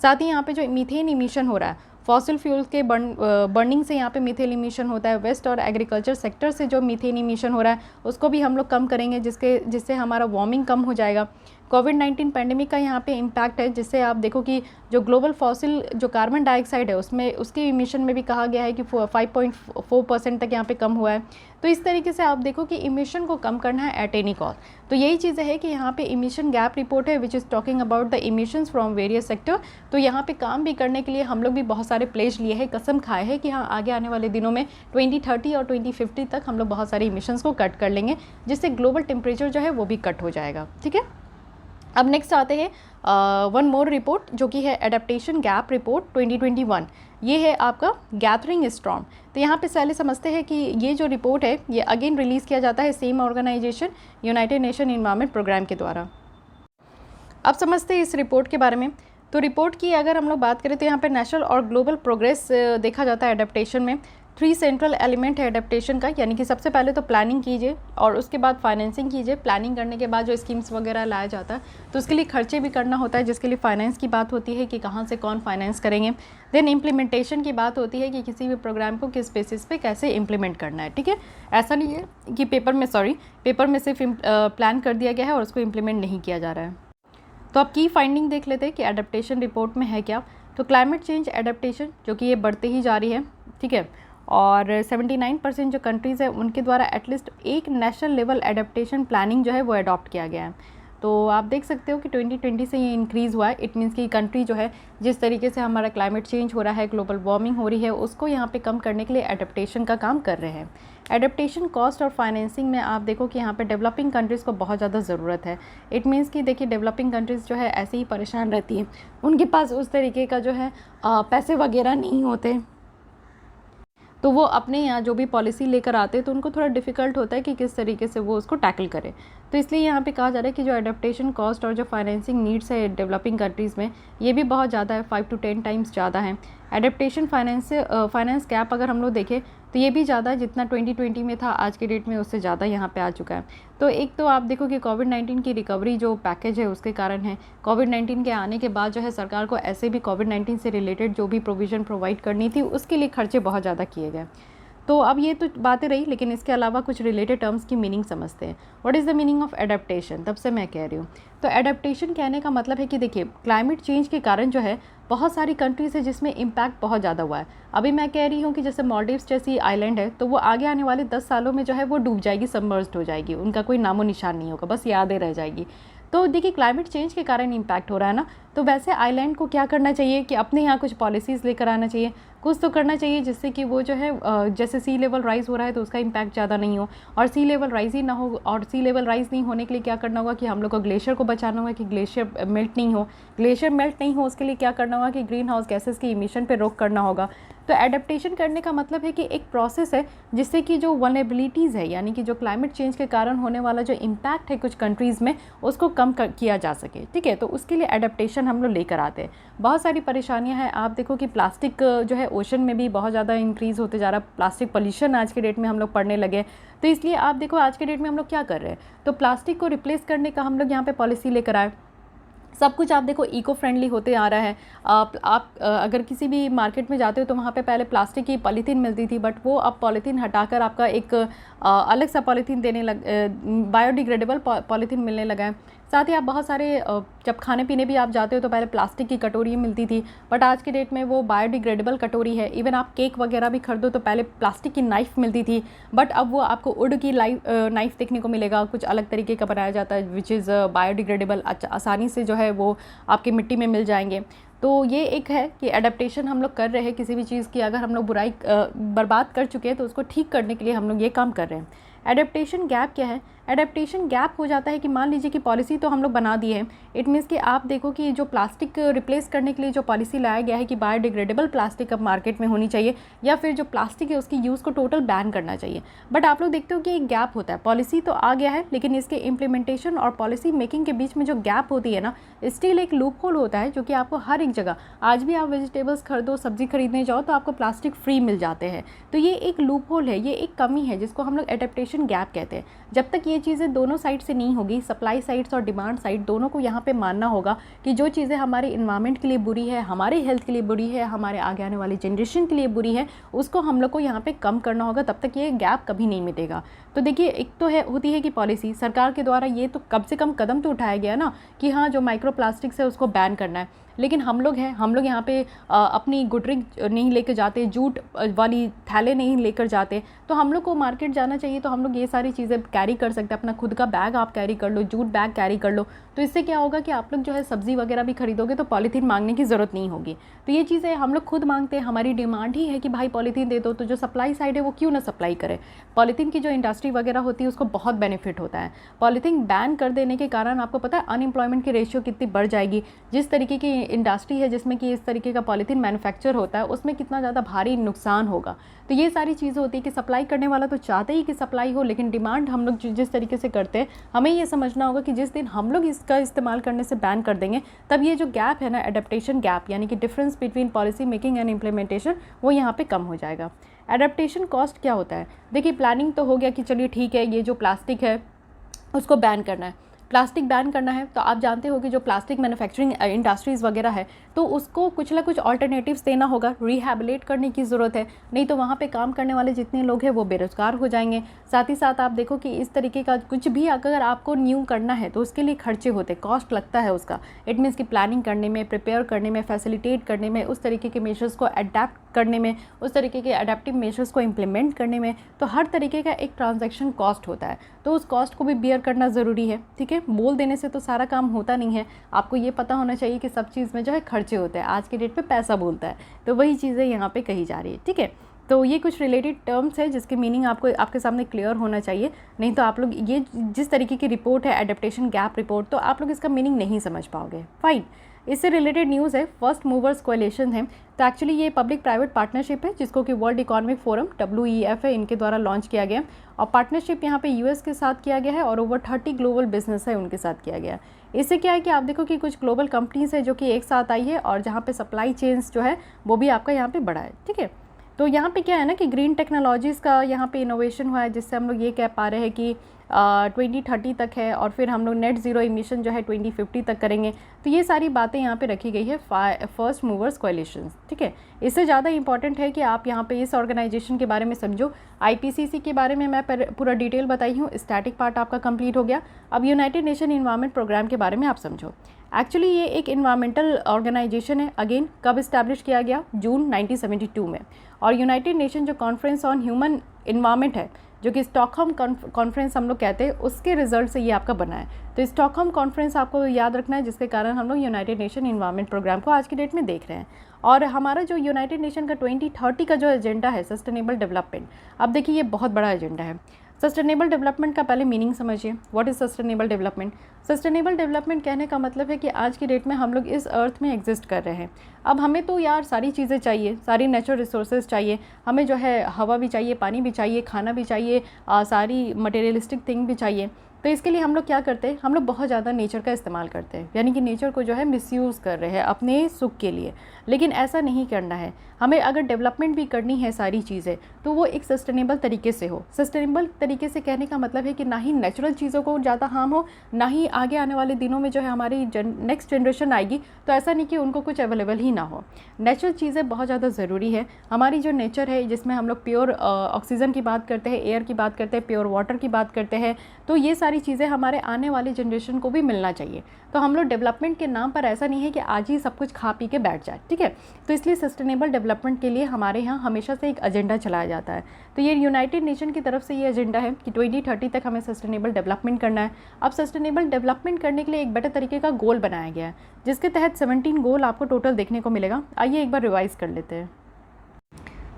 साथ ही यहाँ पे जो मीथेन इमिशन हो रहा है, फॉसिल फ्यूल के बर्निंग से यहाँ पे मीथेन इमिशन होता है। वेस्ट और एग्रीकल्चर सेक्टर से जो मीथेन इमिशन हो रहा है उसको भी हम लोग कम करेंगे, जिससे हमारा वार्मिंग कम हो जाएगा। कोविड-19 पैंडेमिक का यहाँ पे इम्पैक्ट है, जिससे आप देखो कि जो ग्लोबल फॉसिल जो कार्बन डाइऑक्साइड है उसमें उसके इमिशन में भी कहा गया है कि 5.4% तक यहाँ पे कम हुआ है। तो इस तरीके से आप देखो कि इमिशन को कम करना है एट एनी कॉस्ट। तो यही चीज़ें है कि यहाँ पे इमिशन गैप रिपोर्ट है which is talking about the emissions from various sector. तो यहाँ पे काम भी करने के लिए हम लोग भी बहुत सारे प्लेज लिए हैं, कसम खाए हैं कि हाँ आगे आने वाले दिनों में 2030 और 2050 तक हम लोग बहुत सारे इमिशंस को कट कर लेंगे, जिससे ग्लोबल टेम्परेचर जो है वो भी कट हो जाएगा। ठीक है, अब नेक्स्ट आते हैं वन मोर रिपोर्ट जो कि है एडेप्टेशन गैप रिपोर्ट 2021। ये है आपका गैदरिंग स्टॉर्म। तो यहाँ पे पहले समझते हैं कि ये जो रिपोर्ट है ये अगेन रिलीज़ किया जाता है same organisation United Nation environment programme के द्वारा। अब समझते हैं इस रिपोर्ट के बारे में। तो रिपोर्ट की अगर हम लोग बात करें तो यहाँ पे नेशनल और ग्लोबल प्रोग्रेस देखा जाता है एडेप्टेशन में। 3 सेंट्रल एलिमेंट है एडेप्टेशन का, यानी कि सबसे पहले तो प्लानिंग कीजिए और उसके बाद फाइनेंसिंग कीजिए। प्लानिंग करने के बाद जो स्कीम्स वगैरह लाया जाता है तो उसके लिए खर्चे भी करना होता है, जिसके लिए फाइनेंस की बात होती है कि कहाँ से कौन फाइनेंस करेंगे। देन इम्प्लीमेंटेशन की बात होती है कि किसी भी प्रोग्राम को किस बेसिस पे कैसे इम्प्लीमेंट करना है। ठीक है, ऐसा नहीं है कि पेपर में सिर्फ प्लान कर दिया गया है और उसको इम्प्लीमेंट नहीं किया जा रहा है। तो अब की फाइंडिंग देख लेते हैं कि एडेप्टेशन रिपोर्ट में है क्या। तो क्लाइमेट चेंज एडेप्टेशन जो कि ये बढ़ते ही जा रही है, ठीक है, और 79% जो कंट्रीज़ है उनके द्वारा एटलीस्ट एक नेशनल लेवल एडेप्टेशन प्लानिंग जो है वो अडॉप्ट किया गया है। तो आप देख सकते हो कि 2020 से ये इंक्रीज़ हुआ है। इट मीन्स कि कंट्री जो है जिस तरीके से हमारा क्लाइमेट चेंज हो रहा है, ग्लोबल वार्मिंग हो रही है, उसको यहाँ पे कम करने के लिए एडेप्टेशन का काम कर रहे हैं। एडेप्टेशन कॉस्ट और फाइनेंसिंग में आप देखो कि यहाँ पे डेवलपिंग कंट्रीज़ को बहुत ज़्यादा ज़रूरत है। इट मीन्स कि देखिए डेवलपिंग कंट्रीज़ जो है ऐसे ही परेशान रहती है, उनके पास उस तरीके का जो है पैसे वगैरह नहीं होते, तो वो अपने यहाँ जो भी पॉलिसी लेकर आते हैं तो उनको थोड़ा डिफ़िकल्ट होता है कि किस तरीके से वो उसको टैकल करें। तो इसलिए यहाँ पे कहा जा रहा है कि जो एडेप्टेशन कॉस्ट और जो फाइनेंसिंग नीड्स है डेवलपिंग कंट्रीज़ में ये भी बहुत ज़्यादा है, 5 to 10 टाइम्स ज़्यादा है। एडेप्टेशन फाइनेंस गैप अगर हम लोग देखें तो ये भी ज़्यादा है, जितना 2020 में था आज के डेट में उससे ज़्यादा यहाँ पे आ चुका है। तो एक तो आप देखो कि कोविड-19 की रिकवरी जो पैकेज है उसके कारण है। कोविड-19 के आने के बाद जो है सरकार को ऐसे भी कोविड-19 से रिलेटेड जो भी प्रोविज़न प्रोवाइड करनी थी उसके लिए खर्चे बहुत ज़्यादा किए गए। तो अब ये तो बातें रही, लेकिन इसके अलावा कुछ रिलेटेड टर्म्स की मीनिंग समझते हैं। What is the meaning of adaptation, तब से मैं कह रही हूँ। तो एडेप्टेशन कहने का मतलब है कि देखिए क्लाइमेट चेंज के कारण जो है बहुत सारी कंट्रीज़ है जिसमें इम्पैक्ट बहुत ज़्यादा हुआ है। अभी मैं कह रही हूँ कि जैसे मालदीव्स जैसी आइलैंड है तो वो आगे आने वाले 10 सालों में जो है वो डूब जाएगी, सबमर्ज्ड हो जाएगी, उनका कोई नामो निशान नहीं होगा, बस यादें रह जाएगी। तो देखिए क्लाइमेट चेंज के कारण इम्पैक्ट हो रहा है ना, तो वैसे आइलैंड को क्या करना चाहिए कि अपने यहाँ कुछ पॉलिसीज़ लेकर आना चाहिए, कुछ तो करना चाहिए जिससे कि वो जो है जैसे सी लेवल राइज़ हो रहा है तो उसका इम्पैक्ट ज़्यादा नहीं हो, और सी लेवल राइज़ ही ना हो। और सी लेवल राइज़ नहीं होने के लिए क्या करना होगा कि हम लोग को ग्लेशियर को बचाना होगा कि ग्लेशियर मेल्ट नहीं हो। ग्लेशियर मेल्ट नहीं हो उसके लिए क्या करना होगा कि ग्रीन हाउस गैसेस की इमिशन पर रोक करना होगा। तो एडेप्टेशन करने का मतलब है कि एक प्रोसेस है जिससे कि जो वल्नरेबिलिटीज़ है, यानी कि जो क्लाइमेट चेंज के कारण होने वाला जो इम्पैक्ट है कुछ कंट्रीज़ में, उसको कम किया जा सके। ठीक है, तो उसके लिए एडेप्टेशन हम लोग लेकर आते हैं। बहुत सारी परेशानियां हैं, आप देखो कि प्लास्टिक जो है ओशन में भी बहुत ज़्यादा इंक्रीज़ होते जा रहा है। प्लास्टिक पॉल्यूशन आज के डेट में हम लोग पढ़ने लगे, तो इसलिए आप देखो आज के डेट में हम लोग क्या कर रहे हैं, तो प्लास्टिक को रिप्लेस करने का हम लोग यहाँ पर पॉलिसी लेकर आए। सब कुछ आप देखो इको फ्रेंडली होते आ रहा है। आप अगर किसी भी मार्केट में जाते हो तो वहाँ पे पहले प्लास्टिक की पॉलीथीन मिलती थी, बट वो अब पॉलीथीन हटाकर आपका एक अलग सा पॉलीथीन बायोडिग्रेडेबल पॉलीथीन मिलने लगा है। साथ ही आप बहुत सारे जब खाने पीने भी आप जाते हो तो पहले प्लास्टिक की कटोरी मिलती थी, बट आज के डेट में वो बायोडिग्रेडेबल कटोरी है। इवन आप केक वगैरह भी खरीदो तो पहले प्लास्टिक की नाइफ़ मिलती थी, बट अब वो आपको वुड की नाइफ़ देखने को मिलेगा, कुछ अलग तरीके का बनाया जाता है विच इज़ बायोडिग्रेडेबल, आसानी से जो है वो आपकी मिट्टी में मिल जाएंगे। तो ये एक है कि एडेप्टेशन हम लोग कर रहे हैं किसी भी चीज़ की, अगर हम लोग बुराई बर्बाद कर चुके हैं तो उसको ठीक करने के लिए हम लोग ये काम कर रहे हैं। एडेप्टेशन गैप क्या है? एडेप्टेशन गैप हो जाता है कि मान लीजिए कि पॉलिसी तो हम लोग बना दी है, इट मीन्स कि आप देखो कि जो प्लास्टिक रिप्लेस करने के लिए जो पॉलिसी लाया गया है कि बायोडिग्रेडेबल प्लास्टिक अब मार्केट में होनी चाहिए, या फिर जो प्लास्टिक है उसकी यूज़ को टोटल बैन करना चाहिए। बट आप लोग देखते हो कि एक गैप होता है, पॉलिसी तो आ गया है लेकिन इसके इम्प्लीमेंटेशन और पॉलिसी मेकिंग के बीच में जो गैप होती है ना, स्टिल एक लूप होल होता है जो कि आपको हर एक जगह, आज भी आप वेजिटेबल्स खरीदो, सब्जी खरीदने जाओ तो आपको प्लास्टिक फ्री मिल जाते हैं। तो ये एक लूप होल है, ये एक कमी है जिसको हम लोग एडेप्टेशन गैप कहते हैं। जब तक ये चीज़ें दोनों साइड से नहीं होगी, सप्लाई साइड्स और डिमांड साइड दोनों को यहाँ पे मानना होगा कि जो चीज़ें हमारे इन्वायरमेंट के लिए बुरी है, हमारे हेल्थ के लिए बुरी है, हमारे आगे आने वाली जनरेशन के लिए बुरी है, उसको हम लोग को यहाँ पे कम करना होगा, तब तक ये गैप कभी नहीं मिटेगा। तो देखिए एक तो होती है कि पॉलिसी सरकार के द्वारा ये तो कम से कम कदम तो उठाया गया ना कि हाँ जो माइक्रो प्लास्टिक्स है उसको बैन करना है, लेकिन हम लोग यहाँ पे अपनी गुटरी नहीं लेकर जाते, जूट वाली थैले नहीं लेकर जाते। तो हम लोग को मार्केट जाना चाहिए तो हम लोग ये सारी चीज़ें कैरी कर सकते हैं, अपना खुद का बैग आप कैरी कर लो, जूट बैग कैरी कर लो। तो इससे क्या होगा कि आप लोग जो है सब्ज़ी वगैरह भी खरीदोगे तो पॉलीथीन मांगने की ज़रूरत नहीं होगी। तो ये चीज़ें हम लोग खुद मांगते हैं, हमारी डिमांड ही है कि भाई पॉलीथीन दे दो, तो जो सप्लाई साइड है वो क्यों ना सप्लाई करे। पॉलीथीन की जो इंडस्ट्री इंडस्ट्री वगैरह होती है उसको बहुत बेनिफिट होता है। पॉलीथीन बैन कर देने के कारण आपको पता है अनएम्प्लॉयमेंट की रेशियो कितनी बढ़ जाएगी। जिस तरीके की इंडस्ट्री है जिसमें कि इस तरीके का पॉलीथीन मैन्युफैक्चर होता है उसमें कितना ज़्यादा भारी नुकसान होगा। तो ये सारी चीज़ें होती है कि सप्लाई करने वाला तो चाहते ही कि सप्लाई हो, लेकिन डिमांड हम लोग जिस तरीके से करते हैं हमें ये समझना होगा कि जिस दिन हम लोग इसका इस्तेमाल करने से बैन कर देंगे तब ये जो गैप है ना, एडेप्टेशन गैप यानी कि difference between policy making and implementation, वो यहाँ पे कम हो जाएगा। एडेप्टेशन कॉस्ट क्या होता है? देखिए प्लानिंग तो हो गया कि चलिए ठीक है ये जो प्लास्टिक है उसको बैन करना है, प्लास्टिक बैन करना है तो आप जानते हो कि जो प्लास्टिक मैन्युफैक्चरिंग इंडस्ट्रीज़ वगैरह है तो उसको कुछ ना कुछ ऑल्टरनेटिव्स देना होगा, रिहैबिलिट करने की ज़रूरत है, नहीं तो वहाँ पे काम करने वाले जितने लोग हैं वो बेरोज़गार हो जाएंगे। साथ ही साथ आप देखो कि इस तरीके का कुछ भी अगर आपको न्यू करना है तो उसके लिए खर्चे होते, कॉस्ट लगता है उसका। इट मीन्स कि प्लानिंग करने में, प्रिपेयर करने में, फैसिलिटेट करने में, उस तरीके के मेजर्स को अडेप्ट करने में, उस तरीके के अडेप्टिव मेजर्स को इम्प्लीमेंट करने में, तो हर तरीके का एक ट्रांजैक्शन कॉस्ट होता है, तो उस कॉस्ट को भी बियर करना ज़रूरी है। ठीक है, बोल देने से तो सारा काम होता नहीं है, आपको ये पता होना चाहिए कि सब चीज़ में जो है खर्चे होते हैं, आज के डेट पे पैसा बोलता है, तो वही चीज़ें यहाँ पे कही जा रही है। ठीक है, तो ये कुछ रिलेटेड टर्म्स है जिसके मीनिंग आपको आपके सामने क्लियर होना चाहिए, नहीं तो आप लोग ये जिस तरीके की रिपोर्ट है एडेप्टेशन गैप रिपोर्ट, तो आप लोग इसका मीनिंग नहीं समझ पाओगे। फाइन, इससे रिलेटेड न्यूज़ है, फर्स्ट मूवर्स कोएलिशन है। तो एक्चुअली ये पब्लिक प्राइवेट पार्टनरशिप है जिसको कि वर्ल्ड इकोनॉमिक फोरम WEF है, इनके द्वारा लॉन्च किया गया और पार्टनरशिप यहाँ पे US के साथ किया गया है और ओवर 30 ग्लोबल बिजनेस है उनके साथ किया गया है। इससे क्या है कि आप देखो कि कुछ ग्लोबल कंपनीज है जो कि एक साथ आई है और जहाँ पे सप्लाई चेन्स जो है वो भी आपका यहाँ पे बढ़ा है। ठीक है, तो यहाँ पे क्या है ना कि ग्रीन टेक्नोलॉजीज़ का यहाँ पे इनोवेशन हुआ है जिससे हम लोग ये कह पा रहे हैं कि 2030 तक है और फिर हम लोग नेट ज़ीरो इमिशन जो है 2050 तक करेंगे। तो ये सारी बातें यहाँ पे रखी गई है फर्स्ट मूवर्स कोएलिशंस। ठीक है, इससे ज़्यादा इंपॉर्टेंट है कि आप यहाँ पे इस ऑर्गेनाइजेशन के बारे में समझो। IPCC के बारे में मैं पूरा डिटेल बताई हूँ, स्टैटिक पार्ट आपका कंप्लीट हो गया। अब यूनाइटेड नेशन इन्वायरमेंट प्रोग्राम के बारे में आप समझो। एक्चुअली ये एक इन्वायरमेंटल ऑर्गेनाइजेशन है, अगेन कब इस्टेब्लिश किया गया? जून 1972 में। और यूनाइटेड नेशन जो कॉन्फ्रेंस ऑन ह्यूमन इन्वायरमेंट है जो कि स्टॉकहोम कॉन्फ्रेंस हम लोग कहते हैं, उसके रिजल्ट से ये आपका बना है। तो स्टॉकहोम कॉन्फ्रेंस आपको याद रखना है जिसके कारण हम लोग यूनाइटेड नेशन इन्वायरमेंट प्रोग्राम को आज की डेट में देख रहे हैं। और हमारा जो यूनाइटेड नेशन का 2030 का जो एजेंडा है सस्टेनेबल डेवलपमेंट, अब देखिए ये बहुत बड़ा एजेंडा है। सस्टेनेबल डेवलपमेंट का पहले मीनिंग समझिए, what is sustainable development. Sustainable development कहने का मतलब है कि आज की डेट में हम लोग इस अर्थ में एग्जिस्ट कर रहे हैं। अब हमें तो यार सारी चीज़ें चाहिए, सारी नेचुरल रिसोर्सेज चाहिए, हमें जो है हवा भी चाहिए, पानी भी चाहिए, खाना भी चाहिए, सारी मटेरियलिस्टिक थिंग भी चाहिए। तो इसके लिए हम लोग क्या करते हैं, हम लोग बहुत ज़्यादा नेचर का इस्तेमाल करते हैं, यानी कि नेचर को जो है मिसयूज़ कर रहे हैं अपने सुख के लिए। लेकिन ऐसा नहीं करना है, हमें अगर डेवलपमेंट भी करनी है सारी चीज़ें तो वो एक सस्टेनेबल तरीके से हो। सस्टेनेबल तरीके से कहने का मतलब है कि ना ही नेचुरल चीज़ों को ज़्यादा हार्म हो, ना ही आगे आने वाले दिनों में जो है हमारी नेक्स्ट जनरेशन आएगी तो ऐसा नहीं कि उनको कुछ अवेलेबल ही ना हो। नेचुरल चीज़ें बहुत ज़्यादा ज़रूरी है। हमारी जो नेचर है जिसमें हम लोग प्योर ऑक्सीजन की बात करते हैं, एयर की बात करते हैं, प्योर वाटर की बात करते हैं, तो ये सारी चीज़ें हमारे आने वाली जनरेशन को भी मिलना चाहिए। तो हम लोग डेवलपमेंट के नाम पर ऐसा नहीं है कि आज ही सब कुछ खा पी के बैठ जाए। ठीक है, तो इसलिए सस्टेनेबल डेवलपमेंट के लिए हमारे यहाँ हमेशा से एक एजेंडा चलाया जाता है। तो ये यूनाइटेड नेशन की तरफ से ये एजेंडा है कि 2030 तक हमें सस्टेनेबल डेवलपमेंट करना है। अब सस्टेनेबल डेवलपमेंट करने के लिए एक बेटर तरीके का गोल बनाया गया है जिसके तहत 17 गोल आपको टोटल देखने को मिलेगा। आइए एक बार रिवाइज़ कर लेते हैं।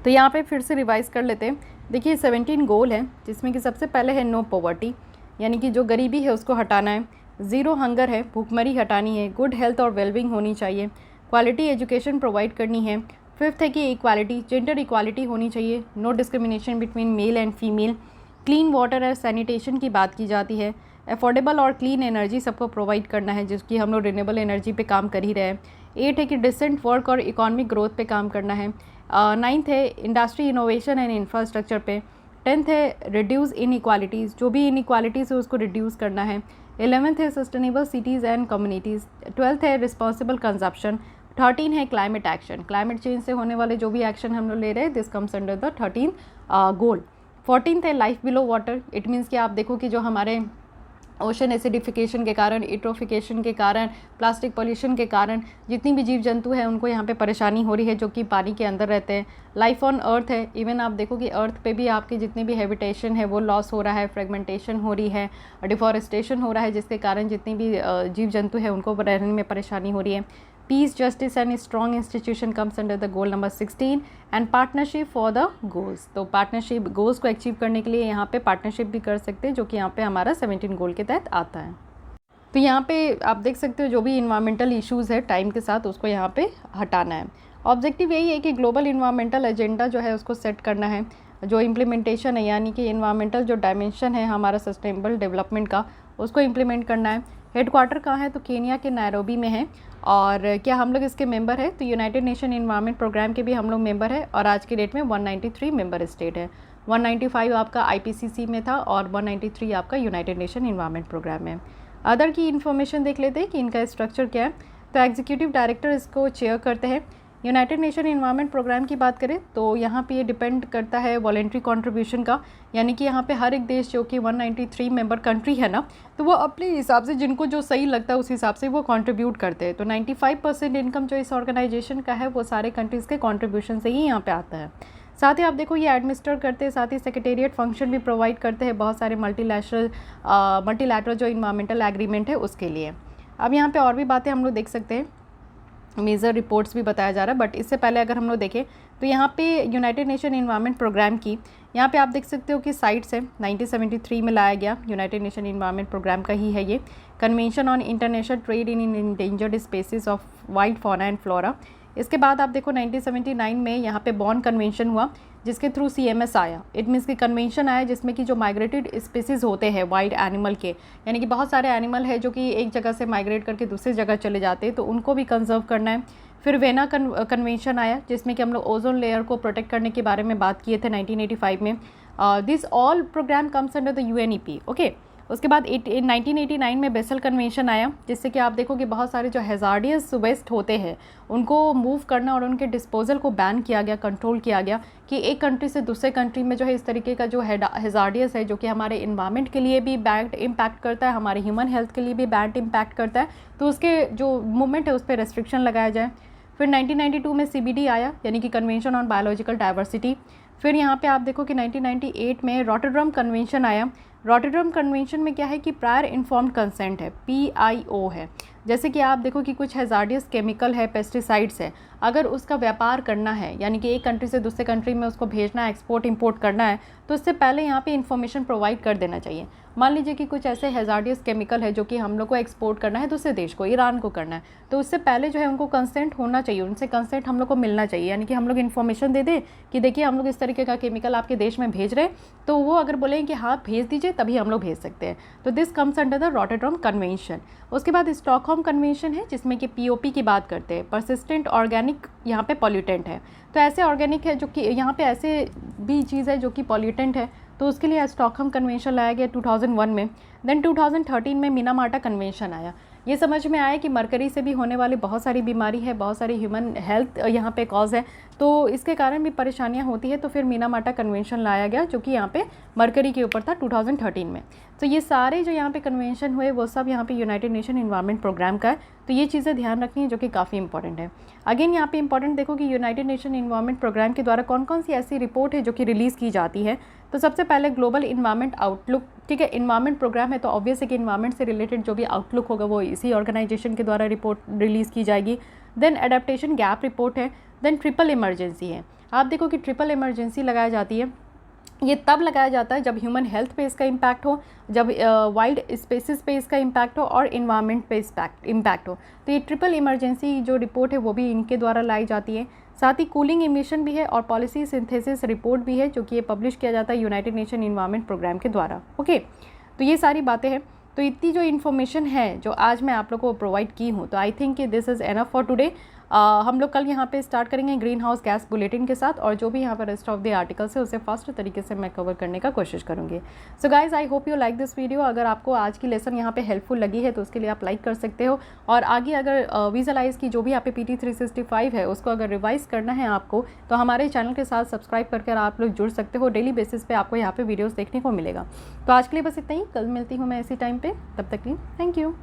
तो यहाँ पे फिर से रिवाइज़ कर लेते हैं। देखिए 17 गोल है जिसमें कि सबसे पहले है नो पॉवर्टी, यानी कि जो गरीबी है उसको हटाना है। ज़ीरो हंगर है, भूखमरी हटानी है। गुड हेल्थ और वेलबिंग होनी चाहिए। क्वालिटी एजुकेशन प्रोवाइड करनी है। फिफ्थ है कि इक्वालिटी, जेंडर इक्वालिटी होनी चाहिए। No discrimination between male and female. Clean water और सैनिटेशन की बात की जाती है। अफोर्डेबल और क्लीन एनर्जी सबको प्रोवाइड करना है जिसकी हम लोग रिन्यूएबल एनर्जी पे काम कर ही रहे हैं। 8 है कि डिसेंट वर्क और इकोनॉमिक ग्रोथ पे काम करना है। 9th है इंडस्ट्री इनोवेशन एंड इंफ्रास्ट्रक्चर पे। 10th है रिड्यूस इनइक्वालिटीज़, जो भी इनइक्वालिटीज़ है उसको रिड्यूस करना है। 11th है sustainable cities and communities. 12th है रिस्पॉन्सिबल कंजप्शन। 13 है क्लाइमेट एक्शन, क्लाइमेट चेंज से होने वाले जो भी एक्शन हम लोग ले रहे हैं this comes under the 13 goal. 14th है life below water. It means कि आप देखो कि जो हमारे ओशन एसिडिफिकेशन के कारण, यूट्रोफिकेशन के कारण, प्लास्टिक पॉल्यूशन के कारण जितनी भी जीव जंतु हैं उनको यहाँ पे परेशानी हो रही है जो कि पानी के अंदर रहते हैं। लाइफ ऑन अर्थ है, इवन आप देखो कि अर्थ पे भी आपके जितने भी हैबिटेशन है वो लॉस हो रहा है, फ्रेगमेंटेशन हो रही है, डिफॉरेस्टेशन हो रहा है जिसके कारण जितनी भी जीव जंतु है उनको रहने में परेशानी हो रही है। Peace, justice and strong institution comes under the goal number 16 and partnership for the goals. तो पार्टनरशिप गोल्स को अचीव करने के लिए यहाँ पे पार्टनरशिप भी कर सकते हैं, जो कि यहाँ पे हमारा 17 गोल के तहत आता है। तो यहाँ पे आप देख सकते हो जो भी इन्वायरमेंटल इश्यूज़ है टाइम के साथ उसको यहाँ पे हटाना है। ऑब्जेक्टिव यही है कि ग्लोबल इन्वायरमेंटल एजेंडा जो है उसको सेट करना है, जो इम्प्लीमेंटेशन है यानी कि इन्वायरमेंटल जो डायमेंशन है हमारा सस्टेनेबल डेवलपमेंट का उसको इम्प्लीमेंट करना है। हेडक्वार्टर कहाँ है? तो केनिया के नैरोबी में है। और क्या हम लोग इसके मेंबर है? तो यूनाइटेड नेशन इन्वायरमेंट प्रोग्राम के भी हम लोग मेंबर है और आज की डेट में 193 मेंबर स्टेट है। 195 आपका IPCC में था और 193 आपका यूनाइटेड नेशन इन्वायरमेंट प्रोग्राम में। अदर की इन्फॉर्मेशन देख लेते हैं कि इनका स्ट्रक्चर क्या है। तो एग्जीक्यूटिव डायरेक्टर इसको चेयर करते हैं। यूनाइटेड नेशन इन्वायरमेंट प्रोग्राम की बात करें तो यहाँ पे ये डिपेंड करता है वॉलेंट्री कंट्रीब्यूशन का, यानी कि यहाँ पे हर एक देश जो कि 193 मेंबर कंट्री है ना, तो वो अपने हिसाब से जिनको जो सही लगता है उस हिसाब से वो कंट्रीब्यूट करते हैं। तो 95% इनकम जो इस ऑर्गेनाइजेशन का है वो सारे कंट्रीज़ के कंट्रीब्यूशन से ही यहाँ पे आता है। साथ ही आप देखो ये एडमिनिस्टर करते हैं, साथ ही सेक्रेटेरिएट फंक्शन भी प्रोवाइड करते हैं बहुत सारे मल्टीलैटरल जो इन्वायरमेंटल एग्रीमेंट है उसके लिए। अब यहाँ पे और भी बातें हम लोग देख सकते हैं, मेजर रिपोर्ट्स भी बताया जा रहा है, बट इससे पहले अगर हम लोग देखें तो यहाँ पे यूनाइटेड नेशन इन्वायरमेंट प्रोग्राम की यहाँ पे आप देख सकते हो कि साइट्स है 1973 में लाया गया, यूनाइटेड नेशन इन्वायरमेंट प्रोग्राम का ही है ये। Convention on international trade in endangered species of wild fauna and flora. इसके बाद आप देखो 1979 में यहाँ पे बॉन कन्वेंशन हुआ जिसके थ्रू CMS आया। इट मीन्स कि कन्वेंशन आया जिसमें कि जो माइग्रेटेड स्पीसीज़ होते हैं वाइल्ड एनिमल के, यानी कि बहुत सारे एनिमल है जो कि एक जगह से माइग्रेट करके दूसरी जगह चले जाते हैं, तो उनको भी कंजर्व करना है। फिर वेना कन्वेंशन आया जिसमें कि हम लोग ओजोन लेयर को प्रोटेक्ट करने के बारे में बात किए थे 1985 में। This all programme comes under the UNEP, okay. उसके बाद 1989 में बेसल कन्वेंशन आया जिससे कि आप देखो कि बहुत सारे जो हैज़ार्डियस वेस्ट होते हैं उनको मूव करना और उनके डिस्पोजल को बैन किया गया, कंट्रोल किया गया कि एक कंट्री से दूसरे कंट्री में जो है इस तरीके का जो हैज़ार्डियस है जो कि हमारे इन्वायरमेंट के लिए भी बैड इम्पैक्ट करता है, हमारे ह्यूमन हेल्थ के लिए भी बैड इम्पैक्ट करता है, तो उसके जो मूवमेंट है उस पर रेस्ट्रिक्शन लगाया जाए। फिर 1992 में CBD आया यानी कि कन्वेंशन ऑन बायोलॉजिकल डाइवर्सिटी। फिर यहाँ पे आप देखो कि 1998 में रॉटरडम कन्वेंशन आया। रॉटरडम कन्वेंशन में क्या है कि प्रायर इन्फॉर्म्ड कंसेंट है, PIO है। जैसे कि आप देखो कि कुछ हैज़ार्डियस केमिकल है, पेस्टिसाइड्स है, अगर उसका व्यापार करना है यानी कि एक कंट्री से दूसरे कंट्री में उसको भेजना है, एक्सपोर्ट इंपोर्ट करना है, तो उससे पहले यहाँ पे इन्फॉर्मेशन प्रोवाइड कर देना चाहिए। मान लीजिए कि कुछ ऐसे हैज़ार्डियस केमिकल है जो कि हम लोग को एक्सपोर्ट करना है दूसरे देश को, ईरान को करना है, तो उससे पहले जो है उनको कंसेंट होना चाहिए, उनसे कंसेंट हम लोग को मिलना चाहिए। यानी कि हम लोग इन्फॉर्मेशन दे दें कि देखिए हम लोग इस तरीके का केमिकल आपके देश में भेज रहे हैं, तो वो अगर बोलें कि हाँ भेज दीजिए तभी हम लोग भेज सकते हैं। तो this comes under the Rotterdam convention. उसके बाद स्टॉकहोम कन्वेंशन है जिसमें कि POP की बात करते हैं, परसिस्टेंट ऑर्गेनिक यहाँ पे पॉल्यूटेंट है। तो ऐसे ऑर्गेनिक है जो कि यहाँ पे ऐसे भी चीज़ है जो कि पॉल्यूटेंट है, तो उसके लिए स्टॉकहोम कन्वेंशन लाया गया 2001 में। देन 2013 में मिनामाटा कन्वेंशन आया। ये समझ में आया कि मरकरी से भी होने वाली बहुत सारी बीमारी है, बहुत सारी ह्यूमन हेल्थ यहाँ पे कॉज है, तो इसके कारण भी परेशानियाँ होती है, तो फिर मिनामाटा कन्वेंशन लाया गया जो कि यहाँ पे मरकरी के ऊपर था 2013 में। तो ये सारे जो यहाँ पे कन्वेंशन हुए वो सब यहाँ पे यूनाइटेड नेशन इन्वायरमेंट प्रोग्राम का है, तो ये चीज़ें ध्यान रखनी है जो कि काफ़ी इंपॉर्टेंट है। अगेन यहाँ पे इंपॉर्टेंट देखो कि यूनाइटेड नेशन इन्वायरमेंट प्रोग्राम के द्वारा कौन कौन सी ऐसी रिपोर्ट है जो कि रिलीज़ की जाती है। तो सबसे पहले ग्लोबल इन्वायरमेंट आउटलुक, ठीक है, इन्वायरमेंट प्रोग्राम है तो ऑब्वियस है कि इन्वायरमेंट से रिलेटेड जो भी आउटलुक होगा वो इसी ऑर्गेनाइजेशन के द्वारा रिपोर्ट रिलीज़ की जाएगी। देन एडेप्टेशन गैप रिपोर्ट है। देन ट्रिपल इमरजेंसी है। आप देखो कि ट्रिपल इमरजेंसी लगाई जाती है, ये तब लगाया जाता है जब ह्यूमन हेल्थ पे इसका इम्पैक्ट हो, जब वाइल्ड स्पेसिस पे इसका इम्पैक्ट हो और इन्वायरमेंट पे इम्पैक्ट हो। तो ये ट्रिपल इमरजेंसी जो रिपोर्ट है वो भी इनके द्वारा लाई जाती है। साथ ही कूलिंग इमिशन भी है और पॉलिसी सिंथेसिस रिपोर्ट भी है जो कि ये पब्लिश किया जाता है यूनाइटेड नेशन इन्वायरमेंट प्रोग्राम के द्वारा। ओके, तो ये सारी बातें हैं। तो इतनी जो इन्फॉर्मेशन है जो आज मैं आप लोगों को प्रोवाइड की हूँ, तो आई थिंक कि this is enough for today. हम लोग कल यहाँ पे स्टार्ट करेंगे ग्रीन हाउस गैस बुलेटिन के साथ, और जो भी यहाँ पर रेस्ट ऑफ द आर्टिकल्स है उसे फास्ट तरीके से मैं कवर करने का कोशिश करूँगी। So guys, I hope you like this video. अगर आपको आज की लेसन यहाँ पे हेल्पफुल लगी है तो उसके लिए आप लाइक कर सकते हो, और आगे अगर विजुअलाइज की जो भी यहाँ पे PT 365 है उसको अगर रिवाइज करना है आपको, तो हमारे चैनल के साथ सब्सक्राइब करके आप लोग जुड़ सकते हो। डेली बेसिस पे आपको यहाँ पे वीडियोज़ देखने को मिलेगा। तो आज के लिए बस इतना ही, कल मिलती हूँ मैं इसी टाइम पर, तब तक के लिए थैंक यू।